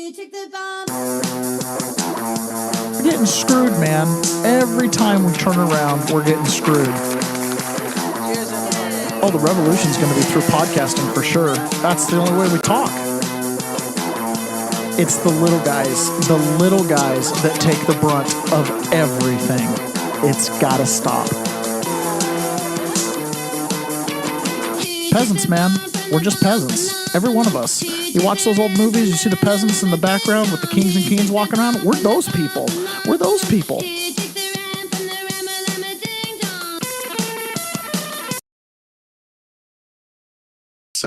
We're getting screwed, man. Every time we turn around, we're getting screwed. Oh, the revolution's going to be through podcasting for sure. That's the only way we talk. It's the little guys that take the brunt of everything. It's got to stop. Peasants, man. We're just peasants. Every one of us. You watch those old movies, you see the peasants in the background with the kings and queens walking around. We're those people. We're those people.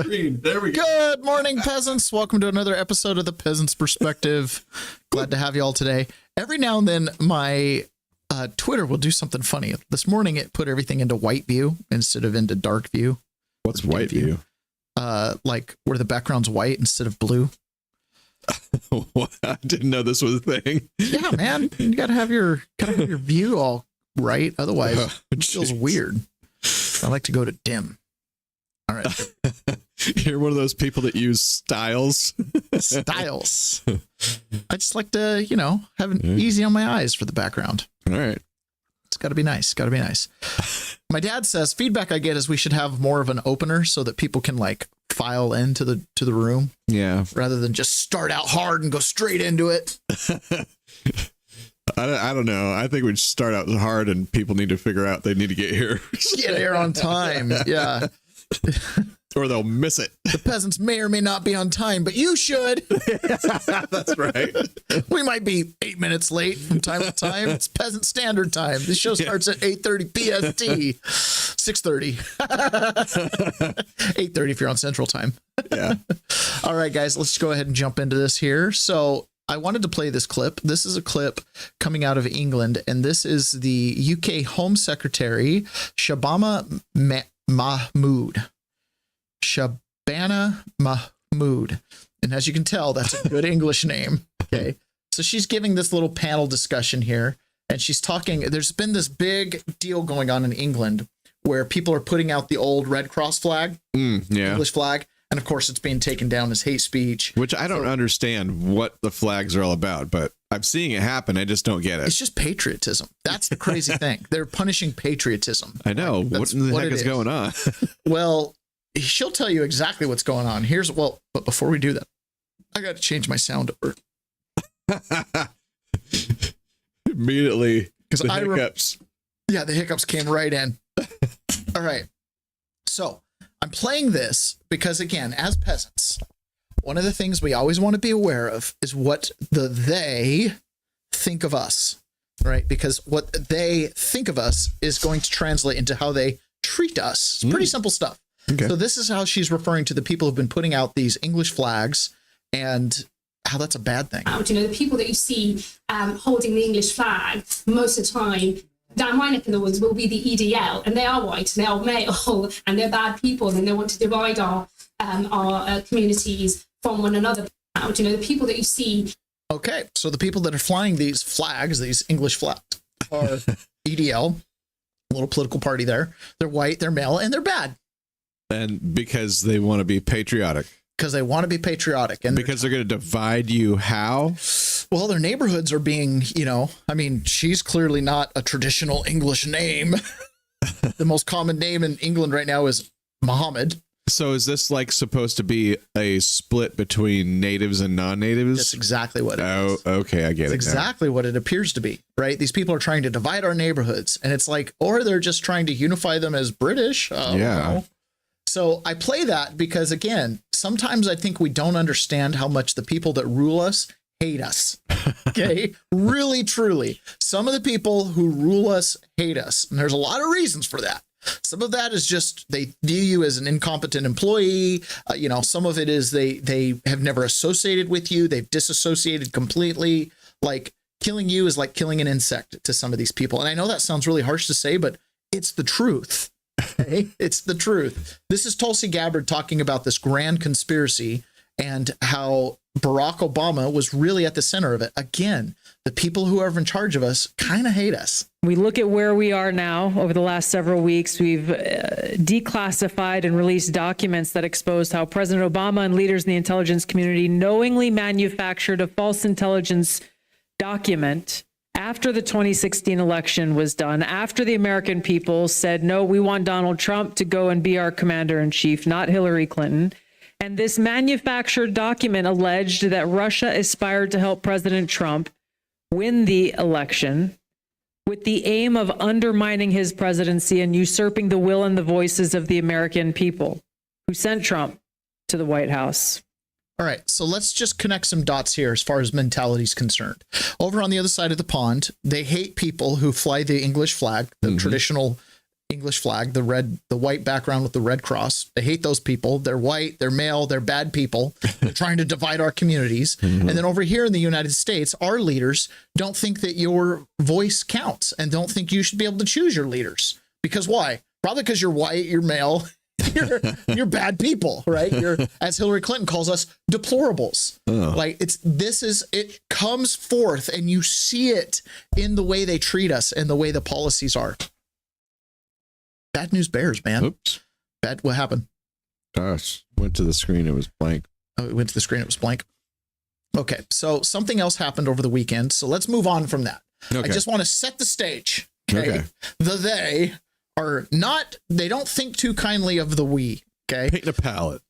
There we go. Good morning, peasants. Welcome to another episode of the Peasant's Perspective. Glad to have you all today. Every now and then, my Twitter will do something funny. This morning, it put everything into white view instead of into dark view. What's white view? Like where the background's white instead of blue. What? I didn't know this was a thing. Yeah, man. You gotta have your view all right. Otherwise, it feels weird. I like to go to dim. All right. You're one of those people that use styles. Styles. I just like to, have an easy on my eyes for the background. All right. It's got to be nice. Got to be nice. My dad says feedback I get is we should have more of an opener so that people can file into the room. Yeah. Rather than just start out hard and go straight into it. I don't know. I think we should start out hard and people need to figure out they need to get here. Get here on time. Yeah. Or they'll miss it. The peasants may or may not be on time, but you should. That's right. We might be 8 minutes late from time to time. It's peasant standard time. This show starts at 8:30 PST. 6:30. 8:30 if you're on Central Time. Yeah. All right, guys, let's go ahead and jump into this here. So I wanted to play this clip. This is a clip coming out of England, and this is the UK Home Secretary, Shabana Mahmood. Shabana Mahmood. And as you can tell, that's a good English name. Okay. So she's giving this little panel discussion here, and she's talking. There's been this big deal going on in England where people are putting out the old Red Cross flag, English flag. And of course, it's being taken down as hate speech. Which I don't understand what the flags are all about, but I'm seeing it happen. I just don't get it. It's just patriotism. That's the crazy thing. They're punishing patriotism. I know. What in the heck is going on? Well, she'll tell you exactly what's going on. But before we do that, I got to change my sound over. Immediately, because the hiccups. Yeah, the hiccups came right in. All right. So I'm playing this because, again, as peasants, one of the things we always want to be aware of is what they think of us, right? Because what they think of us is going to translate into how they treat us. It's pretty simple stuff. Okay. So this is how she's referring to the people who've been putting out these English flags and how that's a bad thing. The people that you see holding the English flag most of the time down my neck of the woods will be the EDL, and they are white and they are male and they're bad people and they want to divide our communities from one another. The people that you see. Okay, so the people that are flying these flags, these English flags, are EDL, a little political party there. They're white, they're male, and they're bad. And because they want to be patriotic. Because they want to be patriotic. And because they're going to divide you how? Well, their neighborhoods are being, she's clearly not a traditional English name. The most common name in England right now is Muhammad. So is this supposed to be a split between natives and non-natives? That's exactly what it is. Oh, okay, I get it. Exactly what it appears to be, right? These people are trying to divide our neighborhoods, and it's or they're just trying to unify them as British. Yeah. So I play that because, again, sometimes I think we don't understand how much the people that rule us hate us. Okay? Really, truly. Some of the people who rule us hate us. And there's a lot of reasons for that. Some of that is just they view you as an incompetent employee. Some of it is they have never associated with you. They've disassociated completely. Killing you is like killing an insect to some of these people. And I know that sounds really harsh to say, but it's the truth. Okay? It's the truth. This is Tulsi Gabbard talking about this grand conspiracy and how Barack Obama was really at the center of it. Again, the people who are in charge of us kind of hate us. We look at where we are now. Over the last several weeks, we've declassified and released documents that exposed how President Obama and leaders in the intelligence community knowingly manufactured a false intelligence document after the 2016 election was done, after the American people said, no, we want Donald Trump to go and be our commander in chief, not Hillary Clinton. And this manufactured document alleged that Russia aspired to help President Trump win the election with the aim of undermining his presidency and usurping the will and the voices of the American people who sent Trump to the White House. All right, so let's just connect some dots here as far as mentality is concerned. Over on the other side of the pond, they hate people who fly the English flag, the traditional English flag, the white background with the red cross. They hate those people. They're white, they're male, they're bad people. They're trying to divide our communities. And then over here in the United States, our leaders don't think that your voice counts and don't think you should be able to choose your leaders. Because why? Probably because you're white, you're male, you're bad people, right? You're, as Hillary Clinton calls us, deplorables. Like it comes forth and you see it in the way they treat us and the way the policies are. Bad news bears, man. Oops. What happened? Gosh, went to the screen. It was blank. Oh, it went to the screen. It was blank. Okay. So something else happened over the weekend. So let's move on from that. Okay. I just want to set the stage. Okay. They don't think too kindly of the we. Okay. Painting a palette.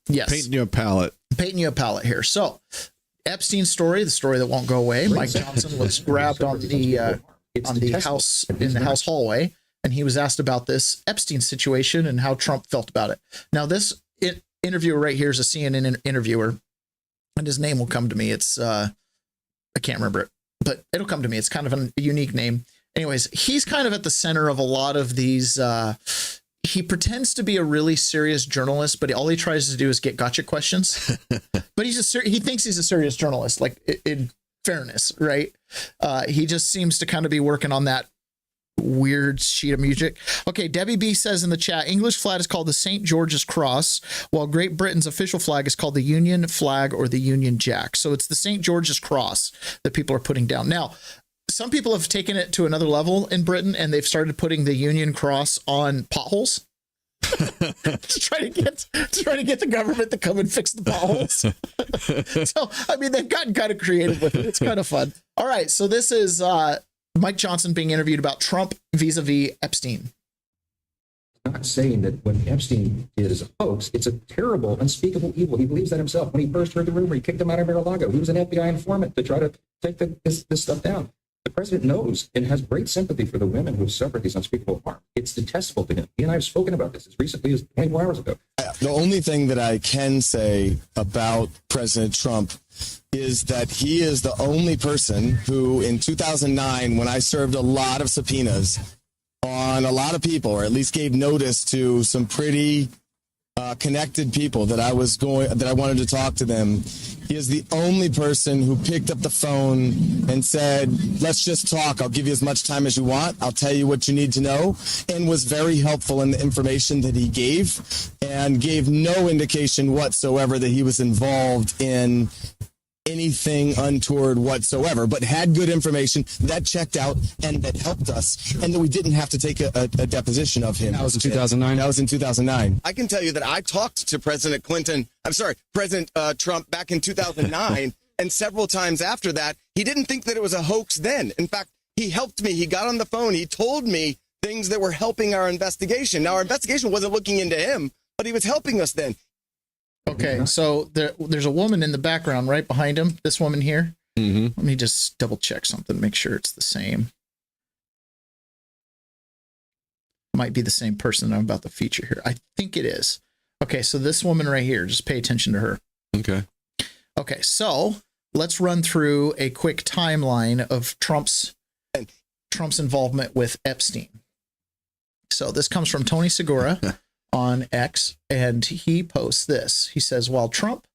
Yes. Painting you a palette. Painting you a palette here. So Epstein's story, the story that won't go away. Mike Johnson was grabbed on the house in the house hallway. And he was asked about this Epstein situation and how Trump felt about it. Now, this interviewer right here is a CNN interviewer, and his name will come to me. It's, I can't remember it, but it'll come to me. It's kind of a unique name. Anyways, he's kind of at the center of a lot of these. He pretends to be a really serious journalist, but all he tries to do is get gotcha questions. But he thinks he's a serious journalist, like in fairness, right? He just seems to kind of be working on that weird sheet of music. Okay, Debbie B says in the chat, English flag is called the St. George's Cross, while Great Britain's official flag is called the Union flag or the Union Jack. So it's the St. George's Cross that people are putting down. Now, some people have taken it to another level in Britain, and they've started putting the Union Cross on potholes. to try to get the government to come and fix the potholes. So, I mean, they've gotten kind of creative with it. It's kind of fun. All right, so this is Mike Johnson being interviewed about Trump vis-a-vis Epstein. Not saying that when Epstein is a hoax, it's a terrible, unspeakable evil. He believes that himself. When he first heard the rumor, he kicked him out of Mar-a-Lago. He was an FBI informant to try to take this stuff down. The president knows and has great sympathy for the women who have suffered these unspeakable harm. It's detestable to him. He and I have spoken about this as recently as 24 hours ago. The only thing that I can say about President Trump is that he is the only person who, in 2009, when I served a lot of subpoenas on a lot of people, or at least gave notice to some pretty connected people that I wanted to talk to them, he is the only person who picked up the phone and said, let's just talk. I'll give you as much time as you want. I'll tell you what you need to know, and was very helpful in the information that he gave, and gave no indication whatsoever that he was involved in anything untoward whatsoever, but had good information that checked out and that helped us, and that we didn't have to take a deposition of him. That was in 2009? That was in 2009. I can tell you that I talked to President Trump back in 2009, and several times after that. He didn't think that it was a hoax then. In fact, he helped me. He got on the phone. He told me things that were helping our investigation. Now, our investigation wasn't looking into him, but he was helping us then. Okay, so there's a woman in the background right behind him. This woman here. Mm-hmm. Let me just double check something, make sure it's the same. Might be the same person I'm about to feature here. I think it is. Okay, so this woman right here, just pay attention to her. Okay. Okay, so let's run through a quick timeline of Trump's involvement with Epstein. So this comes from Tony Segura on X, and he posts this. He says, while Trump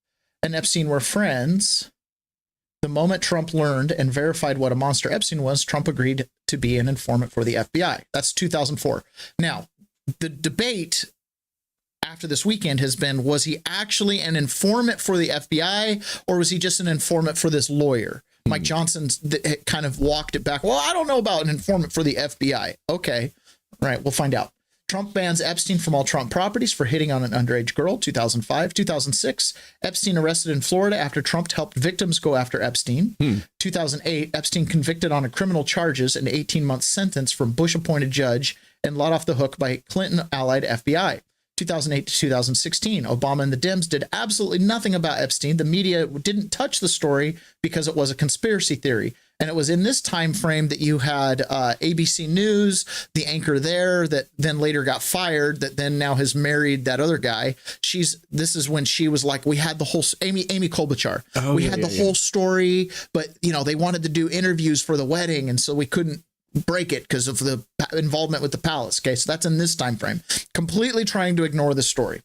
and Epstein were friends, the moment Trump learned and verified what a monster Epstein was, Trump agreed to be an informant for the FBI. That's 2004. Now, the debate after this weekend has been, was he actually an informant for the FBI, or was he just an informant for this lawyer? Mike Johnson kind of walked it back. Well, I don't know about an informant for the FBI. Okay. Right. We'll find out. Trump bans Epstein from all Trump properties for hitting on an underage girl, 2005. 2006, Epstein arrested in Florida after Trump helped victims go after Epstein. 2008, Epstein convicted on a criminal charges, an 18-month sentence from Bush-appointed judge and let off the hook by Clinton-allied FBI. 2008 to 2016, Obama and the Dems did absolutely nothing about Epstein. The media didn't touch the story because it was a conspiracy theory. And it was in this time frame that you had ABC News, the anchor there that then later got fired, that then now has married that other guy. This is when she was like, we had the whole Amy Klobuchar. We had the whole story, but they wanted to do interviews for the wedding, and so we couldn't break it because of the involvement with the palace. Okay, so that's in this time frame. Completely trying to ignore the story.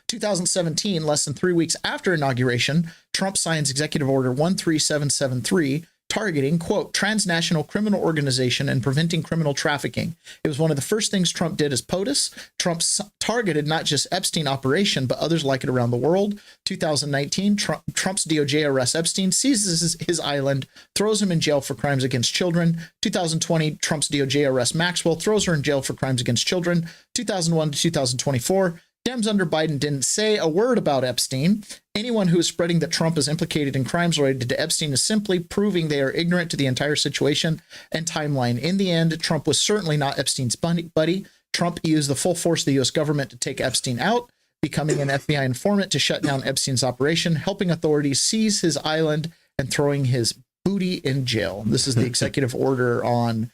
2017, less than 3 weeks after inauguration, Trump signs Executive Order 13773, targeting, quote, transnational criminal organization and preventing criminal trafficking. It was one of the first things Trump did as POTUS. Trump targeted not just Epstein operation, but others like it around the world. 2019, Trump's DOJ arrests Epstein, seizes his island, throws him in jail for crimes against children. 2020, Trump's DOJ arrests Maxwell, throws her in jail for crimes against children. 2001 to 2024, Dems under Biden didn't say a word about Epstein. Anyone who is spreading that Trump is implicated in crimes related to Epstein is simply proving they are ignorant to the entire situation and timeline. In the end, Trump was certainly not Epstein's buddy. Trump used the full force of the U.S. government to take Epstein out, becoming an FBI informant to shut down Epstein's operation, helping authorities seize his island, and throwing his booty in jail. This is the executive order on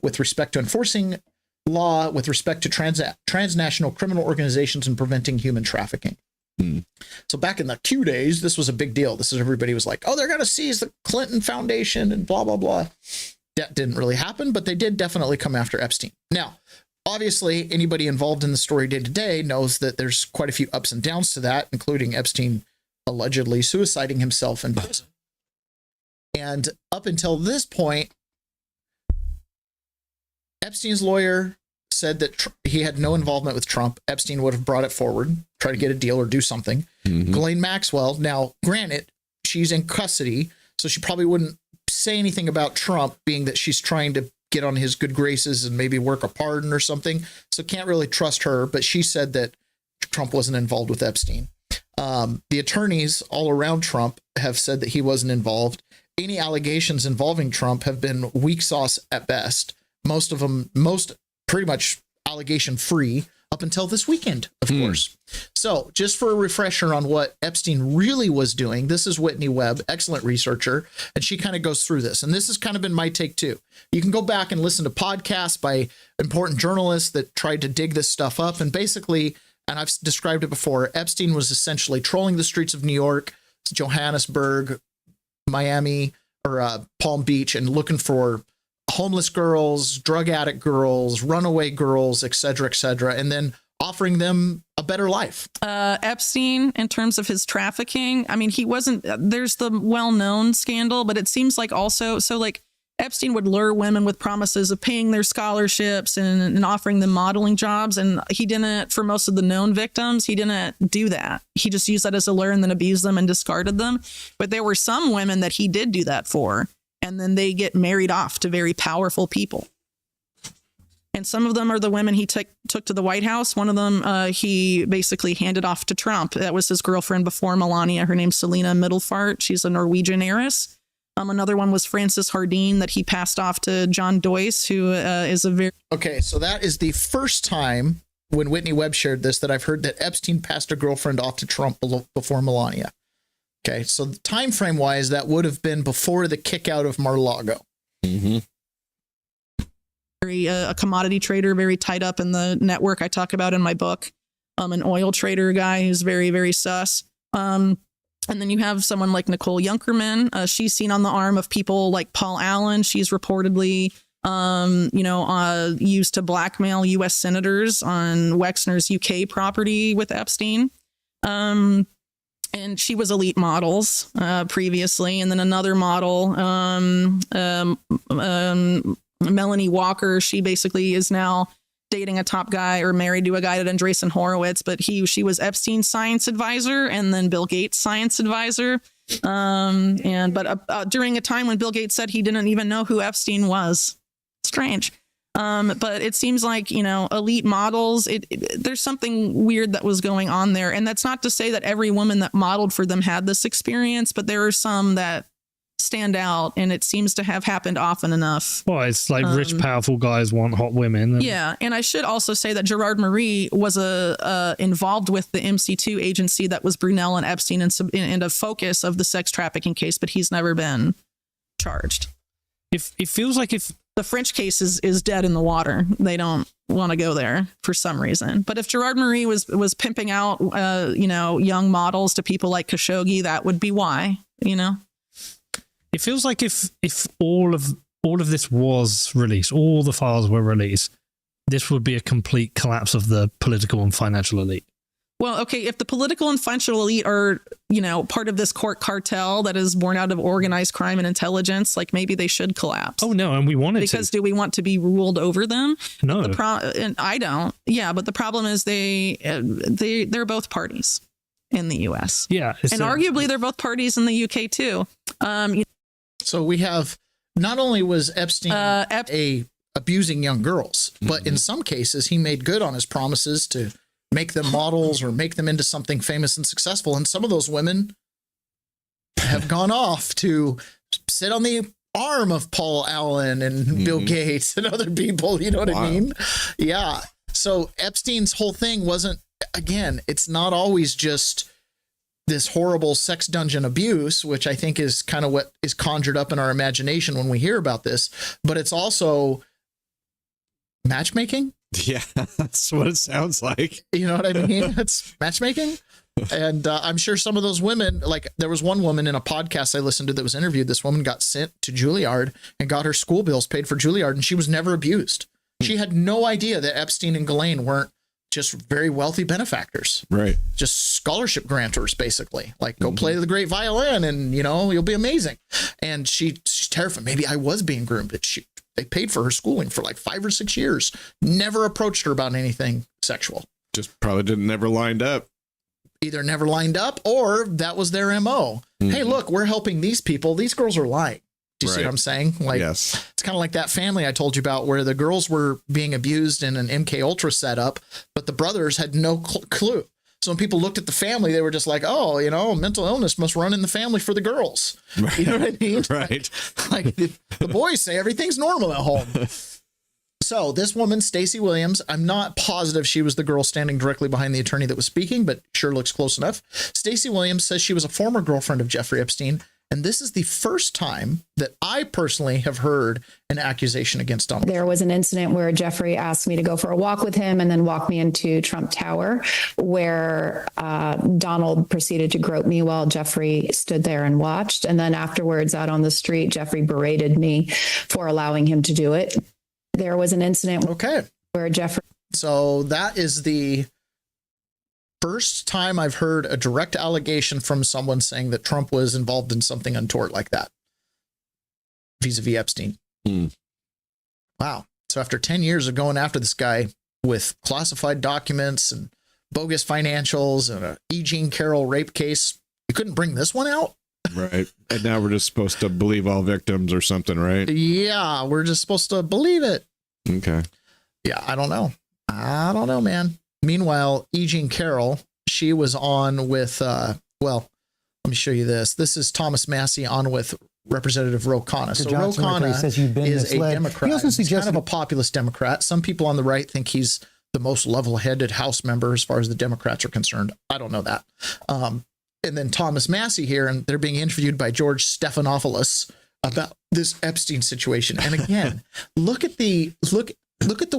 with respect to enforcing law with respect to transnational criminal organizations and preventing human trafficking. So back in the Q days, this was a big deal. This is everybody was like, oh, they're going to seize the Clinton Foundation and blah, blah, blah. That didn't really happen, but they did definitely come after Epstein. Now, obviously, anybody involved in the story day to day knows that there's quite a few ups and downs to that, including Epstein allegedly suiciding himself in prison. And up until this point, Epstein's lawyer said that he had no involvement with Trump. Epstein would have brought it forward, try to get a deal or do something. Ghislaine Maxwell, now granted, she's in custody, so she probably wouldn't say anything about Trump, being that she's trying to get on his good graces and maybe work a pardon or something. So can't really trust her, but she said that Trump wasn't involved with Epstein. The attorneys all around Trump have said that he wasn't involved. Any allegations involving Trump have been weak sauce at best. Most pretty much allegation free up until this weekend, of course. So just for a refresher on what Epstein really was doing, this is Whitney Webb, excellent researcher, and she kind of goes through this. And this has kind of been my take too. You can go back and listen to podcasts by important journalists that tried to dig this stuff up. And basically, and I've described it before, Epstein was essentially trolling the streets of New York, Johannesburg, Miami, or Palm Beach, and looking for homeless girls, drug addict girls, runaway girls, et cetera, and then offering them a better life. Epstein, in terms of his trafficking, I mean, he wasn't, there's the well-known scandal, but it seems like also, so like Epstein would lure women with promises of paying their scholarships and offering them modeling jobs. And he didn't, for most of the known victims, he didn't do that. He just used that as a lure and then abused them and discarded them. But there were some women that he did do that for. And then they get married off to very powerful people. And some of them are the women he took to the White House. One of them he basically handed off to Trump. That was his girlfriend before Melania. Her name's Selena Middelfart. She's a Norwegian heiress. Another one was Frances Hardin that he passed off to John Doyce, who is a very... Okay, so that is the first time when Whitney Webb shared this that I've heard that Epstein passed a girlfriend off to Trump before Melania. Okay, so the time frame wise, that would have been before the kick out of Mar-a-Lago. Very a commodity trader, very tied up in the network I talk about in my book. An oil trader guy who's very, very sus. And then you have someone like Nicole Junkerman. She's seen on the arm of people like Paul Allen. She's reportedly, used to blackmail U.S. senators on Wexner's UK property with Epstein. And she was Elite Models previously. And then another model, Melanie Walker, she basically is now dating a top guy or married to a guy at Andreessen Horowitz, but she was Epstein's science advisor and then Bill Gates' science advisor. But during a time when Bill Gates said he didn't even know who Epstein was. Strange. But it seems like, elite models, there's something weird that was going on there. And that's not to say that every woman that modeled for them had this experience, but there are some that stand out, and it seems to have happened often enough. Well, it's like rich, powerful guys want hot women. Yeah, and I should also say that Gerard Marie was involved with the MC2 agency that was Brunel and Epstein and a focus of the sex trafficking case, but he's never been charged. It feels like if the French case is dead in the water, they don't want to go there for some reason. But if Gerard Marie was pimping out, young models to people like Khashoggi, that would be why, It feels like if all of this was released, all the files were released, this would be a complete collapse of the political and financial elite. Well, okay, if the political and financial elite are, part of this court cartel that is born out of organized crime and intelligence, like maybe they should collapse. Oh, no, and we want it because do we want to be ruled over them? No. And I don't. Yeah, but the problem is they're both parties in the U.S. Yeah. And arguably they're both parties in the UK too. So we have, not only was Epstein abusing young girls, but in some cases he made good on his promises to make them models or make them into something famous and successful. And some of those women have gone off to sit on the arm of Paul Allen and Bill Gates and other people. You know what I mean? Yeah. So Epstein's whole thing wasn't, again, it's not always just this horrible sex dungeon abuse, which I think is kind of what is conjured up in our imagination when we hear about this, but it's also matchmaking. Yeah, that's what it sounds like. You know what I mean? It's matchmaking. And I'm sure some of those women, like there was one woman in a podcast I listened to that was interviewed. This woman got sent to Juilliard and got her school bills paid for Juilliard, and she was never abused. She had no idea that Epstein and Ghislaine weren't just very wealthy benefactors. Right. Just scholarship grantors, basically. Like, go play the great violin and, you'll be amazing. And she's terrified. Maybe I was being groomed. But they paid for her schooling for like 5 or 6 years. Never approached her about anything sexual. Just probably never lined up. Either never lined up or that was their MO. Hey, look, we're helping these people. These girls are lying. Do you see what I'm saying? Like, it's kind of like that family I told you about where the girls were being abused in an MK Ultra setup, but the brothers had no clue. So when people looked at the family, they were just like, oh, mental illness must run in the family for the girls. Right. You know what I mean? Right. Like the boys say everything's normal at home. So this woman, Stacey Williams, I'm not positive she was the girl standing directly behind the attorney that was speaking, but sure looks close enough. Stacey Williams says she was a former girlfriend of Jeffrey Epstein. And this is the first time that I personally have heard an accusation against Donald Trump. There was an incident where Jeffrey asked me to go for a walk with him and then walk me into Trump Tower, where Donald proceeded to grope me while Jeffrey stood there and watched. And then afterwards, out on the street, Jeffrey berated me for allowing him to do it. There was an incident where Jeffrey... So that is the first time I've heard a direct allegation from someone saying that Trump was involved in something untoward like that vis-a-vis Epstein. Wow. So after 10 years of going after this guy with classified documents and bogus financials and a E. Jean Carroll rape case, you couldn't bring this one out? Right. And now we're just supposed to believe all victims or something, right? Yeah, we're just supposed to believe it. Okay. Yeah, I don't know. Man. Meanwhile, E. Jean Carroll, she was on with, let me show you this. This is Thomas Massey on with Representative Ro Khanna. So Ro Khanna is a Democrat. He's kind of a populist Democrat. Some people on the right think he's the most level-headed House member as far as the Democrats are concerned. I don't know that. And then Thomas Massey here, and they're being interviewed by George Stephanopoulos about this Epstein situation. And again, look at the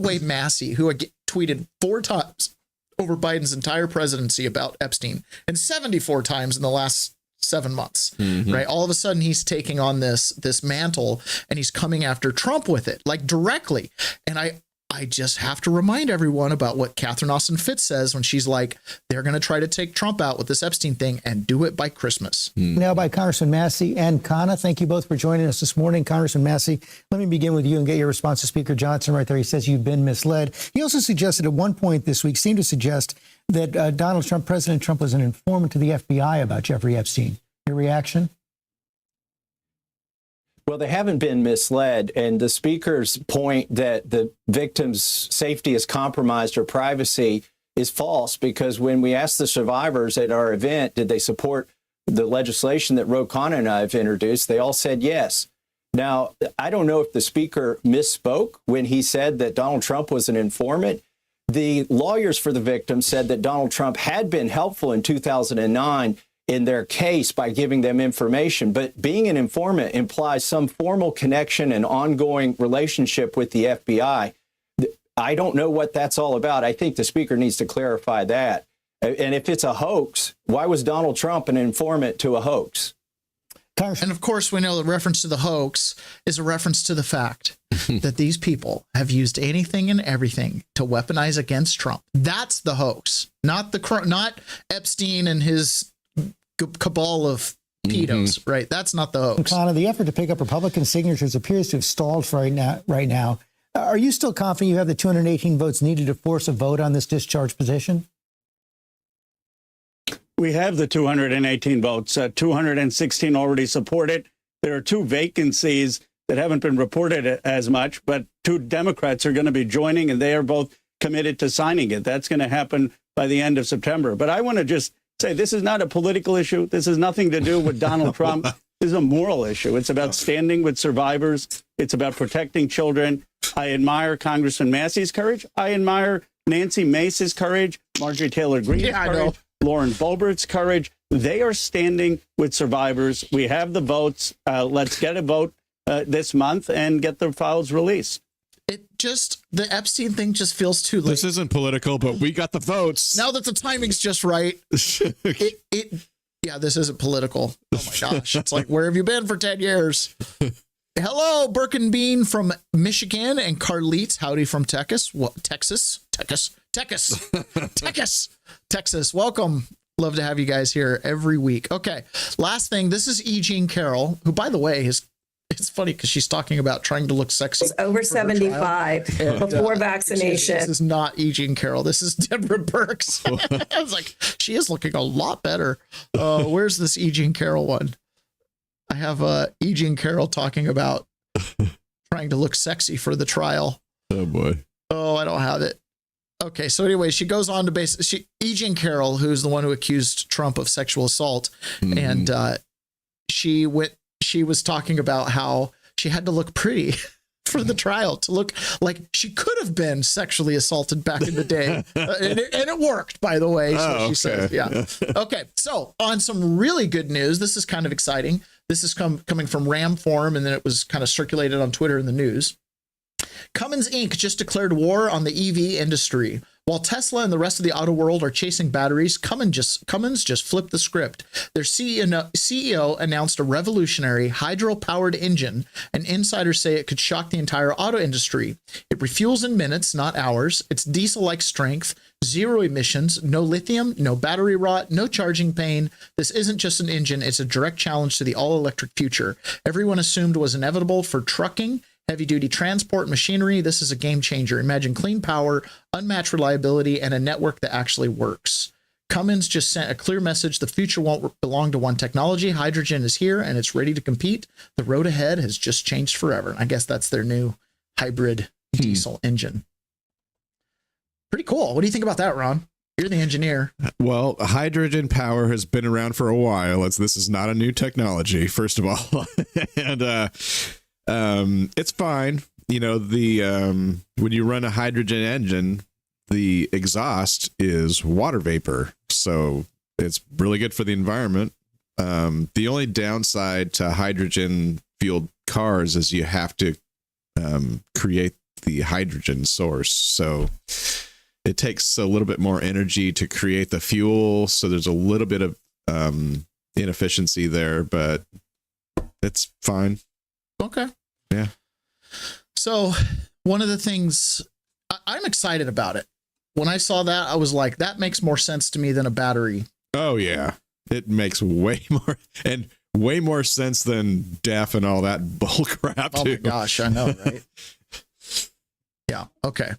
way Massey, who tweeted 4 times over Biden's entire presidency about Epstein and 74 times in the last 7 months, right? All of a sudden he's taking on this mantle and he's coming after Trump with it, like directly. And I I just have to remind everyone about what Catherine Austin Fitts says when she's like, they're going to try to take Trump out with this Epstein thing and do it by Christmas. Now by Congressman Massey and Khanna. Thank you both for joining us this morning. Congressman Massey, let me begin with you and get your response to Speaker Johnson right there. He says you've been misled. He also suggested at one point this week, seemed to suggest that President Trump was an informant to the FBI about Jeffrey Epstein. Your reaction? Well, they haven't been misled. And the speaker's point that the victim's safety is compromised or privacy is false, because when we asked the survivors at our event, did they support the legislation that Ro Khanna and I have introduced, they all said yes. Now, I don't know if the speaker misspoke when he said that Donald Trump was an informant. The lawyers for the victim said that Donald Trump had been helpful in 2009 in their case by giving them information. But being an informant implies some formal connection and ongoing relationship with the FBI. I don't know what that's all about. I think the speaker needs to clarify that. And if it's a hoax, why was Donald Trump an informant to a hoax? And of course, we know the reference to the hoax is a reference to the fact that these people have used anything and everything to weaponize against Trump. That's the hoax, not Epstein and his cabal of pedos, right? That's not the hoax. Khanna, the effort to pick up Republican signatures appears to have stalled for right now. Are you still confident you have the 218 votes needed to force a vote on this discharge petition? We have the 218 votes. 216 already support it. There are 2 vacancies that haven't been reported as much, but 2 Democrats are going to be joining, and they are both committed to signing it. That's going to happen by the end of September. But I want to just say this is not a political issue. This has nothing to do with Donald Trump. This is a moral issue. It's about standing with survivors. It's about protecting children. I admire Congressman Massey's courage. I admire Nancy Mace's courage, Marjorie Taylor Greene's courage, Lauren Boebert's courage. They are standing with survivors. We have the votes. Let's get a vote this month and get the files released. The Epstein thing just feels too late. This isn't political, but we got the votes. Now that the timing's just right, yeah, this isn't political. Oh my gosh. It's like, where have you been for 10 years? Hello, Birkenbean from Michigan and Carlitz. Howdy from Texas. Texas. Welcome. Love to have you guys here every week. Okay. Last thing. This is E. Jean Carroll, who, by the way, it's funny because she's talking about trying to look sexy. Over 75 before vaccination. This is not E. Jean Carroll. This is Deborah Birx. I was like, she is looking a lot better. Where's this E. Jean Carroll one? I have E. Jean Carroll talking about trying to look sexy for the trial. Oh, boy. Oh, I don't have it. Okay, so anyway, she goes on to E. Jean Carroll, who's the one who accused Trump of sexual assault, and she was talking about how she had to look pretty for the trial, to look like she could have been sexually assaulted back in the day. And it worked, by the way. So she says, yeah. Okay. So on some really good news, this is kind of exciting. This is coming from Ram Forum, and then it was kind of circulated on Twitter in the news. Cummins Inc. just declared war on the EV industry. While Tesla and the rest of the auto world are chasing batteries, Cummins just flipped the script. Their CEO announced a revolutionary hydro-powered engine, and insiders say it could shock the entire auto industry. It refuels in minutes, not hours. It's diesel-like strength, 0 emissions, no lithium, no battery rot, no charging pain. This isn't just an engine, it's a direct challenge to the all-electric future. Everyone assumed was inevitable for trucking, heavy-duty transport, machinery. This is a game changer. Imagine clean power, unmatched reliability, and a network that actually works. Cummins just sent a clear message. The future won't belong to one technology. Hydrogen is here, and it's ready to compete. The road ahead has just changed forever. I guess that's their new hybrid diesel engine. Pretty cool. What do you think about that, Ron? You're the engineer. Well, hydrogen power has been around for a while. This is not a new technology, first of all. And it's fine. You know, when you run a hydrogen engine, the exhaust is water vapor. So it's really good for the environment. The only downside to hydrogen fueled cars is you have to create the hydrogen source. So it takes a little bit more energy to create the fuel. So there's a little bit of inefficiency there, but it's fine. Okay. Yeah. So one of the things I'm excited about it. When I saw that, I was like, that makes more sense to me than a battery. Oh yeah, it makes way more sense than DEF and all that bull crap. Oh my gosh, I know, right? Yeah. Okay.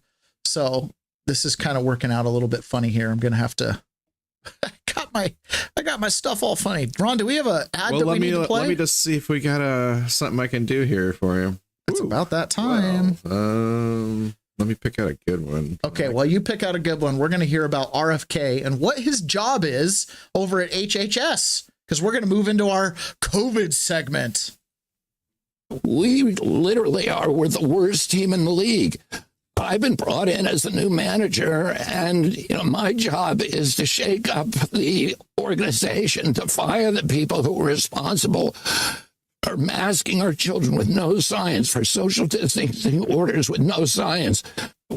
So this is kind of working out a little bit funny here. I'm gonna have to. I got my stuff all funny. Ron, do we have an ad that we need to play? Let me just see if we got something I can do here for you. It's about that time. Well, let me pick out a good one. Okay, well, you pick out a good one. We're going to hear about RFK and what his job is over at HHS, because we're going to move into our COVID segment. We literally we're the worst team in the league. I've been brought in as the new manager, and my job is to shake up the organization, to fire the people who are responsible for masking our children with no science, for social distancing orders with no science.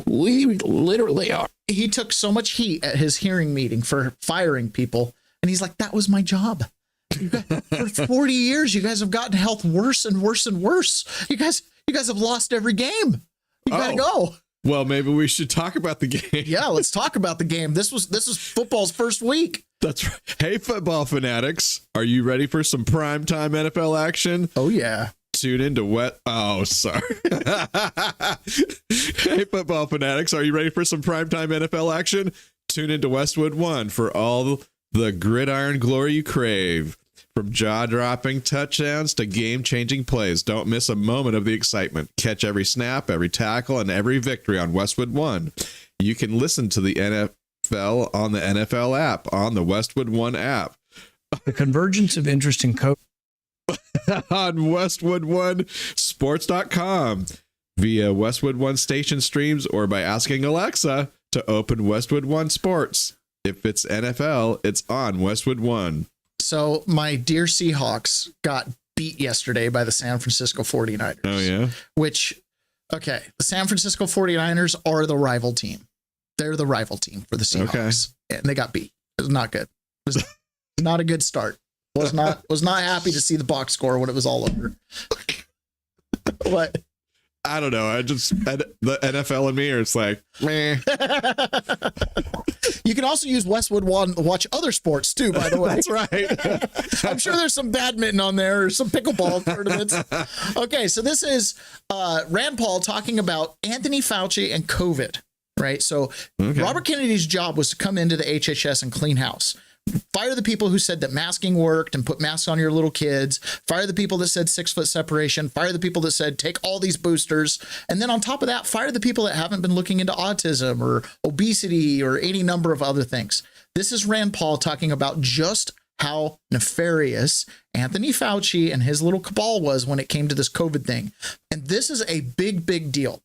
We literally are. He took so much heat at his hearing meeting for firing people, and he's like, that was my job. For 40 years, you guys have gotten health worse and worse and worse. You guys have lost every game. You gotta go. Well, maybe we should talk about the game. Yeah, let's talk about the game. This was football's first week. That's right. Hey, football fanatics, are you ready for some primetime NFL action? Oh yeah. Tune into Oh, sorry. Hey, football fanatics, are you ready for some primetime NFL action? Tune into Westwood One for all the gridiron glory you crave. From jaw-dropping touchdowns to game-changing plays, don't miss a moment of the excitement. Catch every snap, every tackle, and every victory on Westwood One. You can listen to the NFL on the NFL app, on the Westwood One app. The convergence of interest in code on WestwoodOneSports.com via Westwood One station streams or by asking Alexa to open Westwood One Sports. If it's NFL, it's on Westwood One. So my dear Seahawks got beat yesterday by the San Francisco 49ers. Oh, yeah? The San Francisco 49ers are the rival team. They're the rival team for the Seahawks. Okay. And they got beat. It was not good. It was not a good start. Was not happy to see the box score when it was all over. What? I don't know. The NFL and me are, it's like, meh. You can also use Westwood One to watch other sports too, by the way. That's right. I'm sure there's some badminton on there or some pickleball tournaments. Okay, so this is Rand Paul talking about Anthony Fauci and COVID, right? So Robert Kennedy's job was to come into the HHS and clean house. Fire the people who said that masking worked and put masks on your little kids. Fire the people that said 6 foot separation. Fire the people that said take all these boosters. And then on top of that, fire the people that haven't been looking into autism or obesity or any number of other things. This is Rand Paul talking about just how nefarious Anthony Fauci and his little cabal was when it came to this COVID thing. And this is a big, big deal.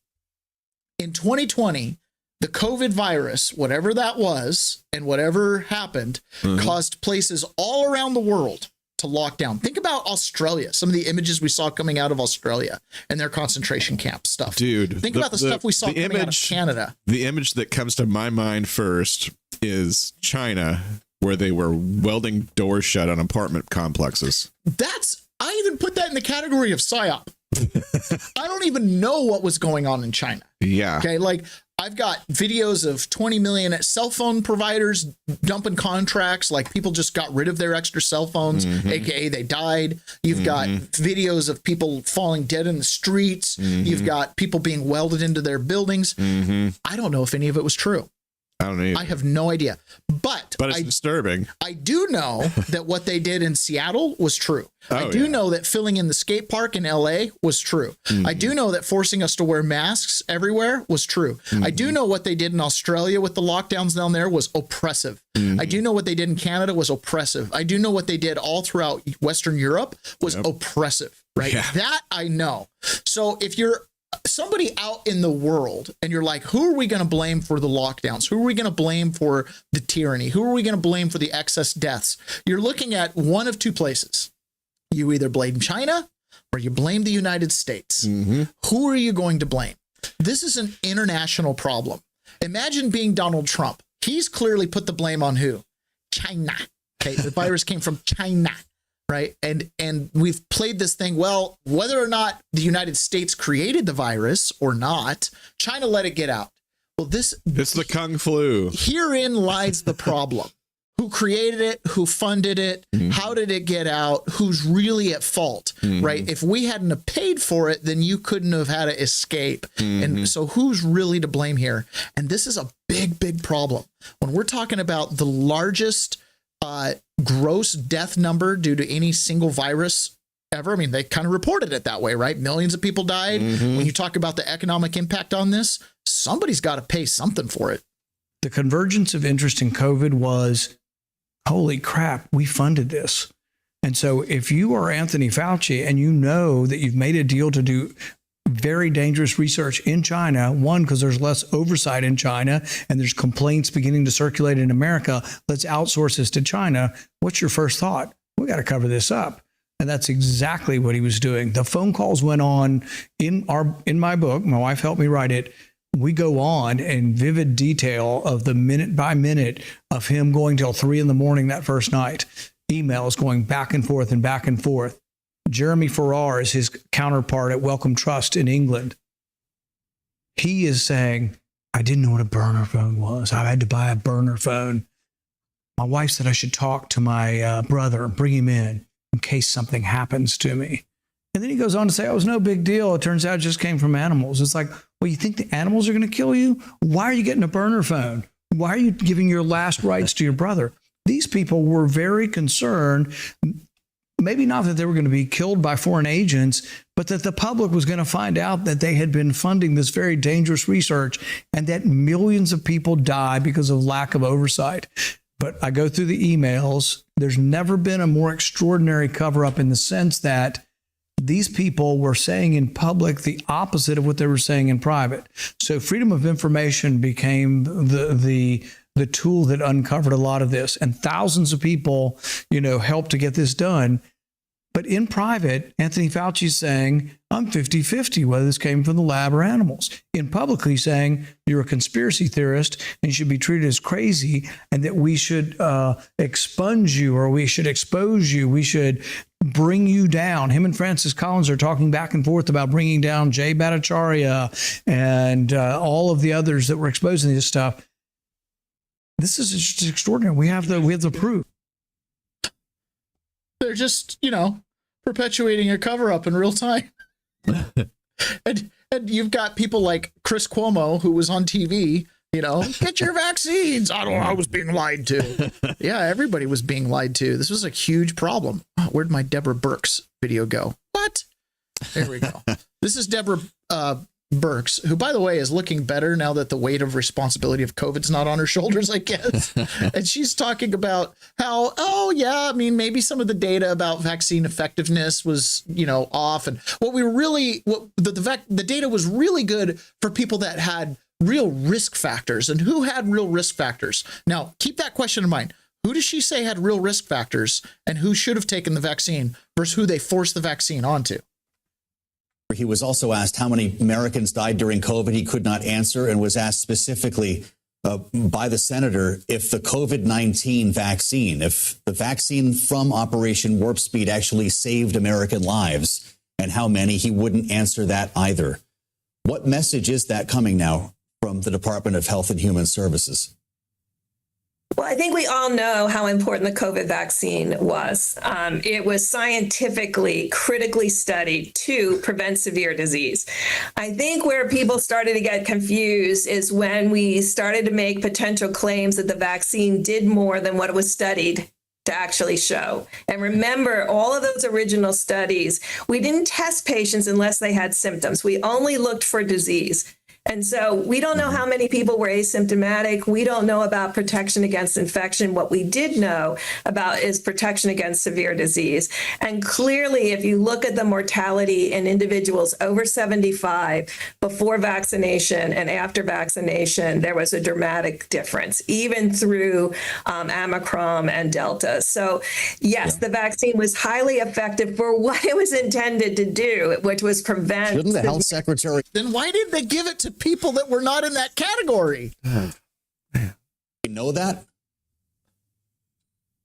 In 2020, the COVID virus, whatever that was and whatever happened, caused places all around the world to lock down. Think about Australia, some of the images we saw coming out of Australia and their concentration camp stuff. Dude, think about the stuff we saw coming out of Canada. The image that comes to my mind first is China, where they were welding doors shut on apartment complexes. I even put that in the category of PSYOP. I don't even know what was going on in China. Yeah. Okay. Like I've got videos of 20 million at cell phone providers dumping contracts. Like people just got rid of their extra cell phones, AKA they died. You've got videos of people falling dead in the streets. You've got people being welded into their buildings. I don't know if any of it was true. I don't know. I have no idea. But it's disturbing. I do know that what they did in Seattle was true. I do know that filling in the skate park in LA was true. I do know that forcing us to wear masks everywhere was true. I do know what they did in Australia with the lockdowns down there was oppressive. I do know what they did in Canada was oppressive. I do know what they did all throughout Western Europe was oppressive, right? Yeah. That I know. So if you're somebody out in the world and you're like, who are we going to blame for the lockdowns? Who are we going to blame for the tyranny? Who are we going to blame for the excess deaths? You're looking at one of two places. You either blame China or you blame the United States. Who are you going to blame? This is an international problem. Imagine being Donald Trump. He's clearly put the blame on who? China. Okay, the virus came from China. Right. And we've played this thing. Well, whether or not the United States created the virus or not, China let it get out. Well, it's the Kung flu. Herein lies the problem. Who created it? Who funded it? How did it get out? Who's really at fault, right? If we hadn't have paid for it, then you couldn't have had it escape. And so who's really to blame here? And this is a big, big problem. When we're talking about the largest gross death number due to any single virus ever, I mean, they kind of reported it that way, right? Millions of people died. When you talk about the economic impact on this, somebody's got to pay something for it. The convergence of interest in COVID was, holy crap, we funded this. And so if you are Anthony Fauci and you know that you've made a deal to do very dangerous research in China, one, because there's less oversight in China and there's complaints beginning to circulate in America, let's outsource this to China. What's your first thought? We got to cover this up. And that's exactly what he was doing. The phone calls went on in my book. My wife helped me write it. We go on in vivid detail of the minute by minute of him going till 3 a.m. that first night. Emails going back and forth and back and forth. Jeremy Farrar is his counterpart at Wellcome Trust in England. He is saying, I didn't know what a burner phone was. I had to buy a burner phone. My wife said I should talk to my brother and bring him in case something happens to me. And then he goes on to say, oh, it was no big deal. It turns out it just came from animals. It's like, well, you think the animals are going to kill you? Why are you getting a burner phone? Why are you giving your last rites to your brother? These people were very concerned, maybe not that they were going to be killed by foreign agents, but that the public was going to find out that they had been funding this very dangerous research and that millions of people die because of lack of oversight. But I go through the emails. There's never been a more extraordinary cover-up in the sense that these people were saying in public the opposite of what they were saying in private. So freedom of information became the tool that uncovered a lot of this. And thousands of people, helped to get this done. But in private, Anthony Fauci's saying, I'm 50-50 whether this came from the lab or animals. In public, he's saying you're a conspiracy theorist and you should be treated as crazy and that we should expunge you or we should expose you. We should bring you down. Him and Francis Collins are talking back and forth about bringing down Jay Bhattacharya and all of the others that were exposing this stuff. This is just extraordinary. We have the proof. They're just, perpetuating a cover-up in real time. and you've got people like Chris Cuomo, who was on TV, get your vaccines. I was being lied to. Yeah, everybody was being lied to. This was a huge problem. Oh, where'd my Deborah Birx video go? What? There we go. This is Deborah Birx, who, by the way, is looking better now that the weight of responsibility of COVID's not on her shoulders, I guess. And she's talking about how, maybe some of the data about vaccine effectiveness was, off. And the data was really good for people that had real risk factors. And who had real risk factors? Now, keep that question in mind. Who does she say had real risk factors and who should have taken the vaccine versus who they forced the vaccine onto? He was also asked how many Americans died during COVID. He could not answer and was asked specifically by the senator if the COVID-19 vaccine, if the vaccine from Operation Warp Speed actually saved American lives and how many. He wouldn't answer that either. What message is that coming now from the Department of Health and Human Services? Well, I think we all know how important the COVID vaccine was. It was scientifically, critically studied to prevent severe disease. I think where people started to get confused is when we started to make potential claims that the vaccine did more than what it was studied to actually show. And remember, all of those original studies, we didn't test patients unless they had symptoms. We only looked for disease. And so we don't know how many people were asymptomatic. We don't know about protection against infection. What we did know about is protection against severe disease. And clearly, if you look at the mortality in individuals over 75 before vaccination and after vaccination, there was a dramatic difference, even through Omicron and Delta. So yes, the vaccine was highly effective for what it was intended to do, which was prevent. Shouldn't the health secretary? Then why did they give it to people that were not in that category? You know that?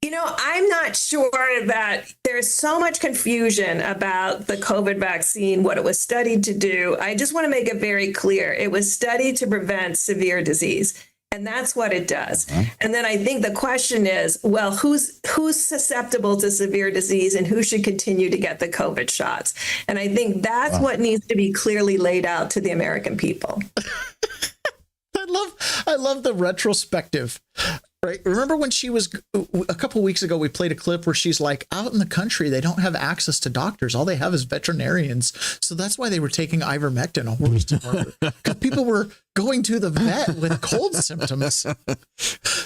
You know, I'm not sure that there's so much confusion about the COVID vaccine, what it was studied to do. I just want to make it very clear. It was studied to prevent severe disease. And that's what it does. And then I think the question is, well, who's susceptible to severe disease and who should continue to get the COVID shots? And I think that's what needs to be clearly laid out to the American people. I love the retrospective. Right. Remember when she was a couple weeks ago, we played a clip where she's like, out in the country, they don't have access to doctors. All they have is veterinarians. So that's why they were taking ivermectin because people were going to the vet with cold symptoms.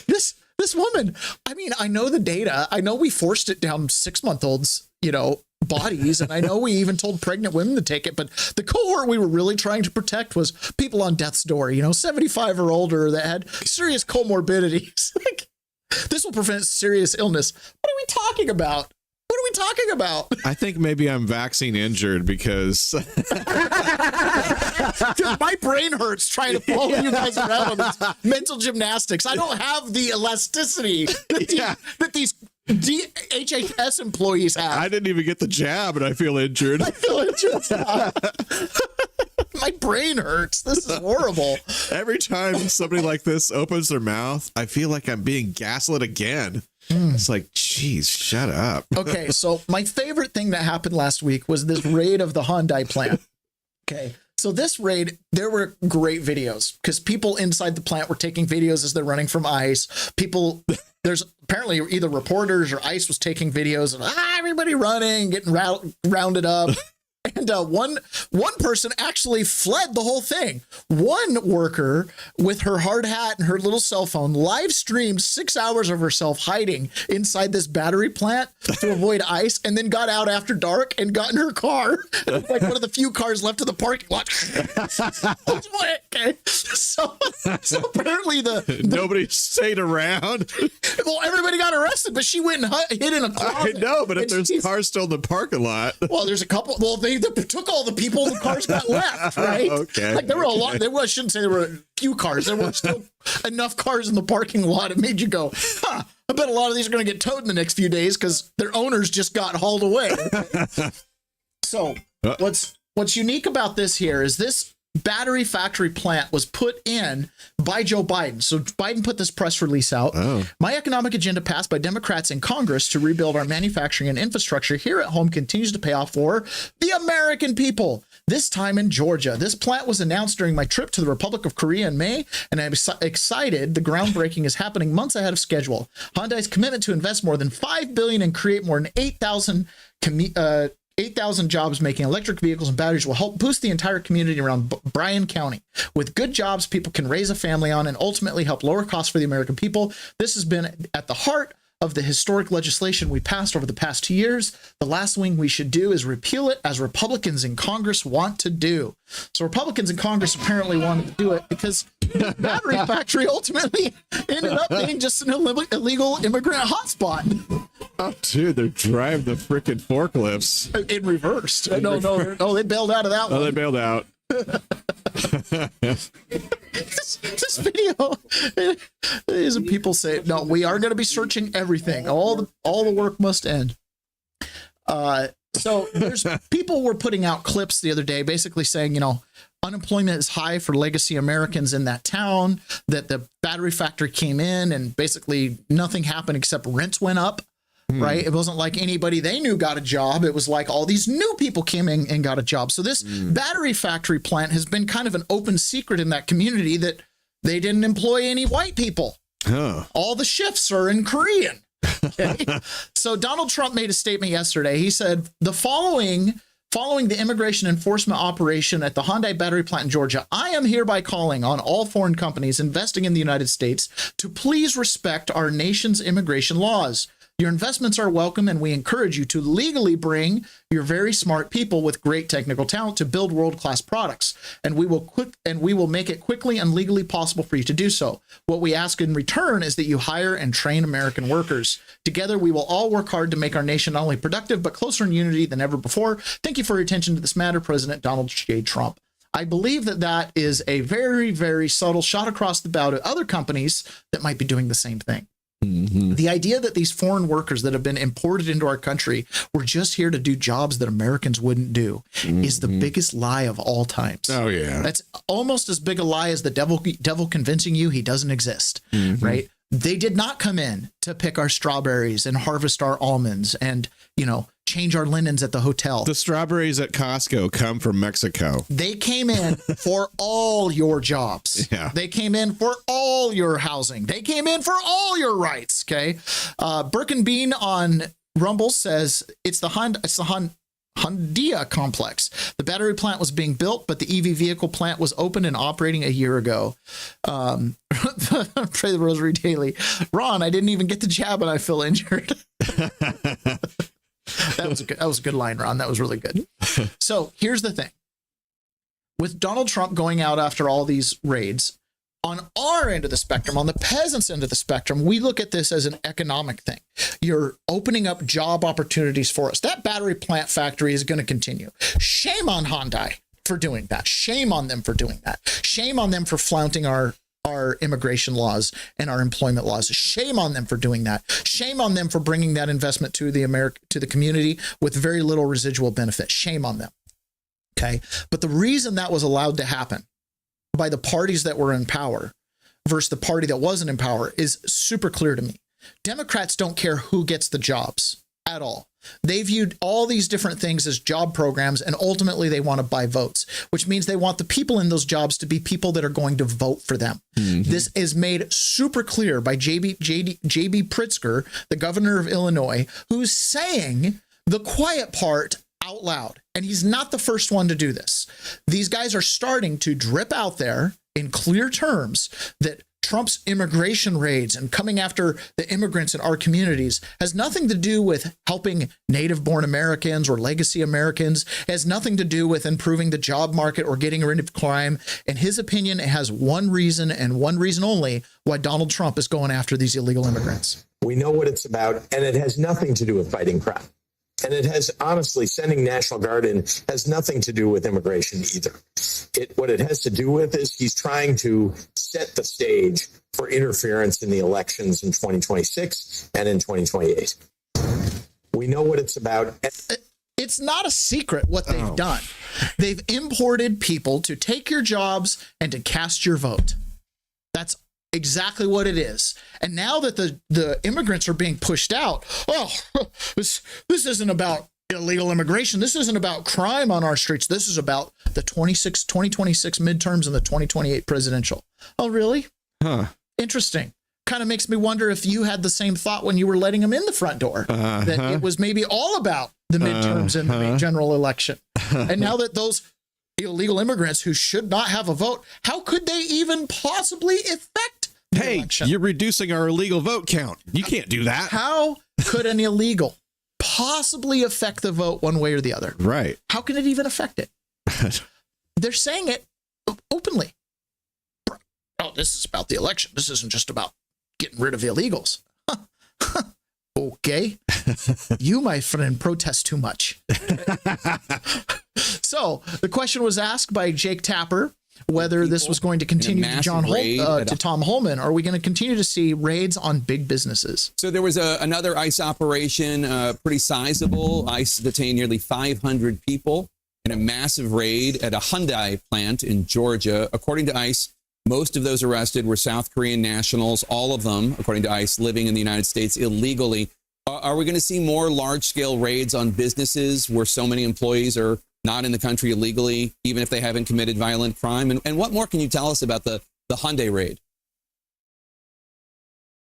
This woman, I mean, I know the data. I know we forced it down 6-month-olds, bodies. And I know we even told pregnant women to take it. But the cohort we were really trying to protect was people on death's door, 75 or older that had serious comorbidities. Like, this will prevent serious illness. What are we talking about? What are we talking about? I think maybe I'm vaccine injured because my brain hurts trying to follow you guys around on this mental gymnastics. I don't have the elasticity that these HHS employees have. I didn't even get the jab and I feel injured. I feel injured. My brain hurts. This is horrible. Every time somebody like this opens their mouth, I feel like I'm being gaslit again. It's like, geez, shut up. Okay, so my favorite thing that happened last week was this raid of the Hyundai plant. Okay, so this raid, there were great videos because people inside the plant were taking videos as they're running from ICE. There's apparently either reporters or ICE was taking videos of everybody running, getting rounded up. And one person actually fled the whole thing. One worker with her hard hat and her little cell phone live streamed 6 hours of herself hiding inside this battery plant to avoid ICE, and then got out after dark and got in her car. It was like one of the few cars left in the parking lot. Okay. So apparently nobody stayed around. Well, everybody got arrested, but she went and hid in a closet. I know, but if there's cars still in the parking lot. Well, there's a couple. Well, they took all the people, the cars got left, right? Okay. Like there were a lot. I shouldn't say there were a few cars. There were still enough cars in the parking lot. It made you go, I bet a lot of these are going to get towed in the next few days because their owners just got hauled away. So what's unique about this here is this battery factory plant was put in by Joe Biden. So Biden put this press release out. My economic agenda passed by Democrats in Congress to rebuild our manufacturing and infrastructure here at home continues to pay off for the American people. This time in Georgia. This plant was announced during my trip to the Republic of Korea in May, and I'm excited the groundbreaking is happening months ahead of schedule. Hyundai's commitment to invest more than $5 billion and create more than 8,000 jobs making electric vehicles and batteries will help boost the entire community around Bryan County. With good jobs, people can raise a family on and ultimately help lower costs for the American people. This has been at the heart of the historic legislation we passed over the past 2 years. The last thing we should do is repeal it, as Republicans in Congress want to do. So Republicans in Congress apparently wanted to do it because the battery factory ultimately ended up being just an illegal immigrant hotspot. Oh, dude, they're driving the freaking forklifts in reverse. No, they bailed out of that one. Oh, they bailed out. This video is people say, no, we are going to be searching everything. All the work must end. So there's people were putting out clips the other day, basically saying, unemployment is high for legacy Americans in that town, that the battery factory came in and basically nothing happened except rents went up. Right. It wasn't like anybody they knew got a job. It was like all these new people came in and got a job. So this battery factory plant has been kind of an open secret in that community that they didn't employ any white people. All the shifts are in Korean. Okay. So Donald Trump made a statement yesterday. He said following the immigration enforcement operation at the Hyundai battery plant in Georgia, I am hereby calling on all foreign companies investing in the United States to please respect our nation's immigration laws. Your investments are welcome, and we encourage you to legally bring your very smart people with great technical talent to build world-class products. And we will make it quickly and legally possible for you to do so. What we ask in return is that you hire and train American workers. Together, we will all work hard to make our nation not only productive, but closer in unity than ever before. Thank you for your attention to this matter, President Donald J. Trump. I believe that is a very, very subtle shot across the bow to other companies that might be doing the same thing. The idea that these foreign workers that have been imported into our country were just here to do jobs that Americans wouldn't do is the biggest lie of all times. Oh, yeah. That's almost as big a lie as the devil convincing you he doesn't exist, right? They did not come in to pick our strawberries and harvest our almonds and, change our linens at the hotel. The strawberries at Costco come from Mexico. They came in for all your jobs. Yeah. They came in for all your housing. They came in for all your rights. Okay. Birkin Bean on Rumble says it's the Hyundai complex. The battery plant was being built, but the EV vehicle plant was open and operating a year ago. Pray the Rosary Daily. Ron, I didn't even get the jab and I feel injured. That was a good line, Ron. That was really good. So here's the thing. With Donald Trump going out after all these raids, on our end of the spectrum, on the peasants' end of the spectrum, we look at this as an economic thing. You're opening up job opportunities for us. That battery plant factory is going to continue. Shame on Hyundai for doing that. Shame on them for doing that. Shame on them for flaunting our immigration laws and our employment laws. Shame on them for doing that. Shame on them for bringing that investment to the community with very little residual benefit. Shame on them. Okay. But the reason that was allowed to happen by the parties that were in power versus the party that wasn't in power is super clear to me. Democrats don't care who gets the jobs at all. They viewed all these different things as job programs, and ultimately they want to buy votes, which means they want the people in those jobs to be people that are going to vote for them. This is made super clear by J.B. Pritzker, the governor of Illinois, who's saying the quiet part out loud. And he's not the first one to do this. These guys are starting to drip out there in clear terms that Trump's immigration raids and coming after the immigrants in our communities has nothing to do with helping native-born Americans or legacy Americans. It has nothing to do with improving the job market or getting rid of crime. In his opinion, it has one reason and one reason only why Donald Trump is going after these illegal immigrants. We know what it's about, and it has nothing to do with fighting crime. And it has, honestly, sending National Guard in has nothing to do with immigration either. What it has to do with is he's trying to set the stage for interference in the elections in 2026 and in 2028. We know what it's about. It's not a secret what they've done. They've imported people to take your jobs and to cast your vote. That's exactly what it is. And now that the immigrants are being pushed out, this isn't about illegal immigration. This isn't about crime on our streets. This is about the 2026 midterms and the 2028 presidential. Oh, really? Huh. Interesting. Kind of makes me wonder if you had the same thought when you were letting them in the front door, that it was maybe all about the midterms and the general election. And now that those illegal immigrants who should not have a vote, how could they even possibly affect the election? You're reducing our illegal vote count. You can't do that. How could an illegal possibly affect the vote one way or the other? Right. How can it even affect it? They're saying it openly. Oh, this is about the election. This isn't just about getting rid of illegals. Okay. You, my friend, protest too much. So the question was asked by Jake Tapper whether this was going to continue to Tom Holman. Are we going to continue to see raids on big businesses? So there was another ICE operation, pretty sizable. ICE detained nearly 500 people in a massive raid at a Hyundai plant in Georgia. According to ICE, most of those arrested were South Korean nationals, all of them, according to ICE, living in the United States illegally. Are we going to see more large-scale raids on businesses where so many employees are not in the country illegally, even if they haven't committed violent crime? And what more can you tell us about the Hyundai raid?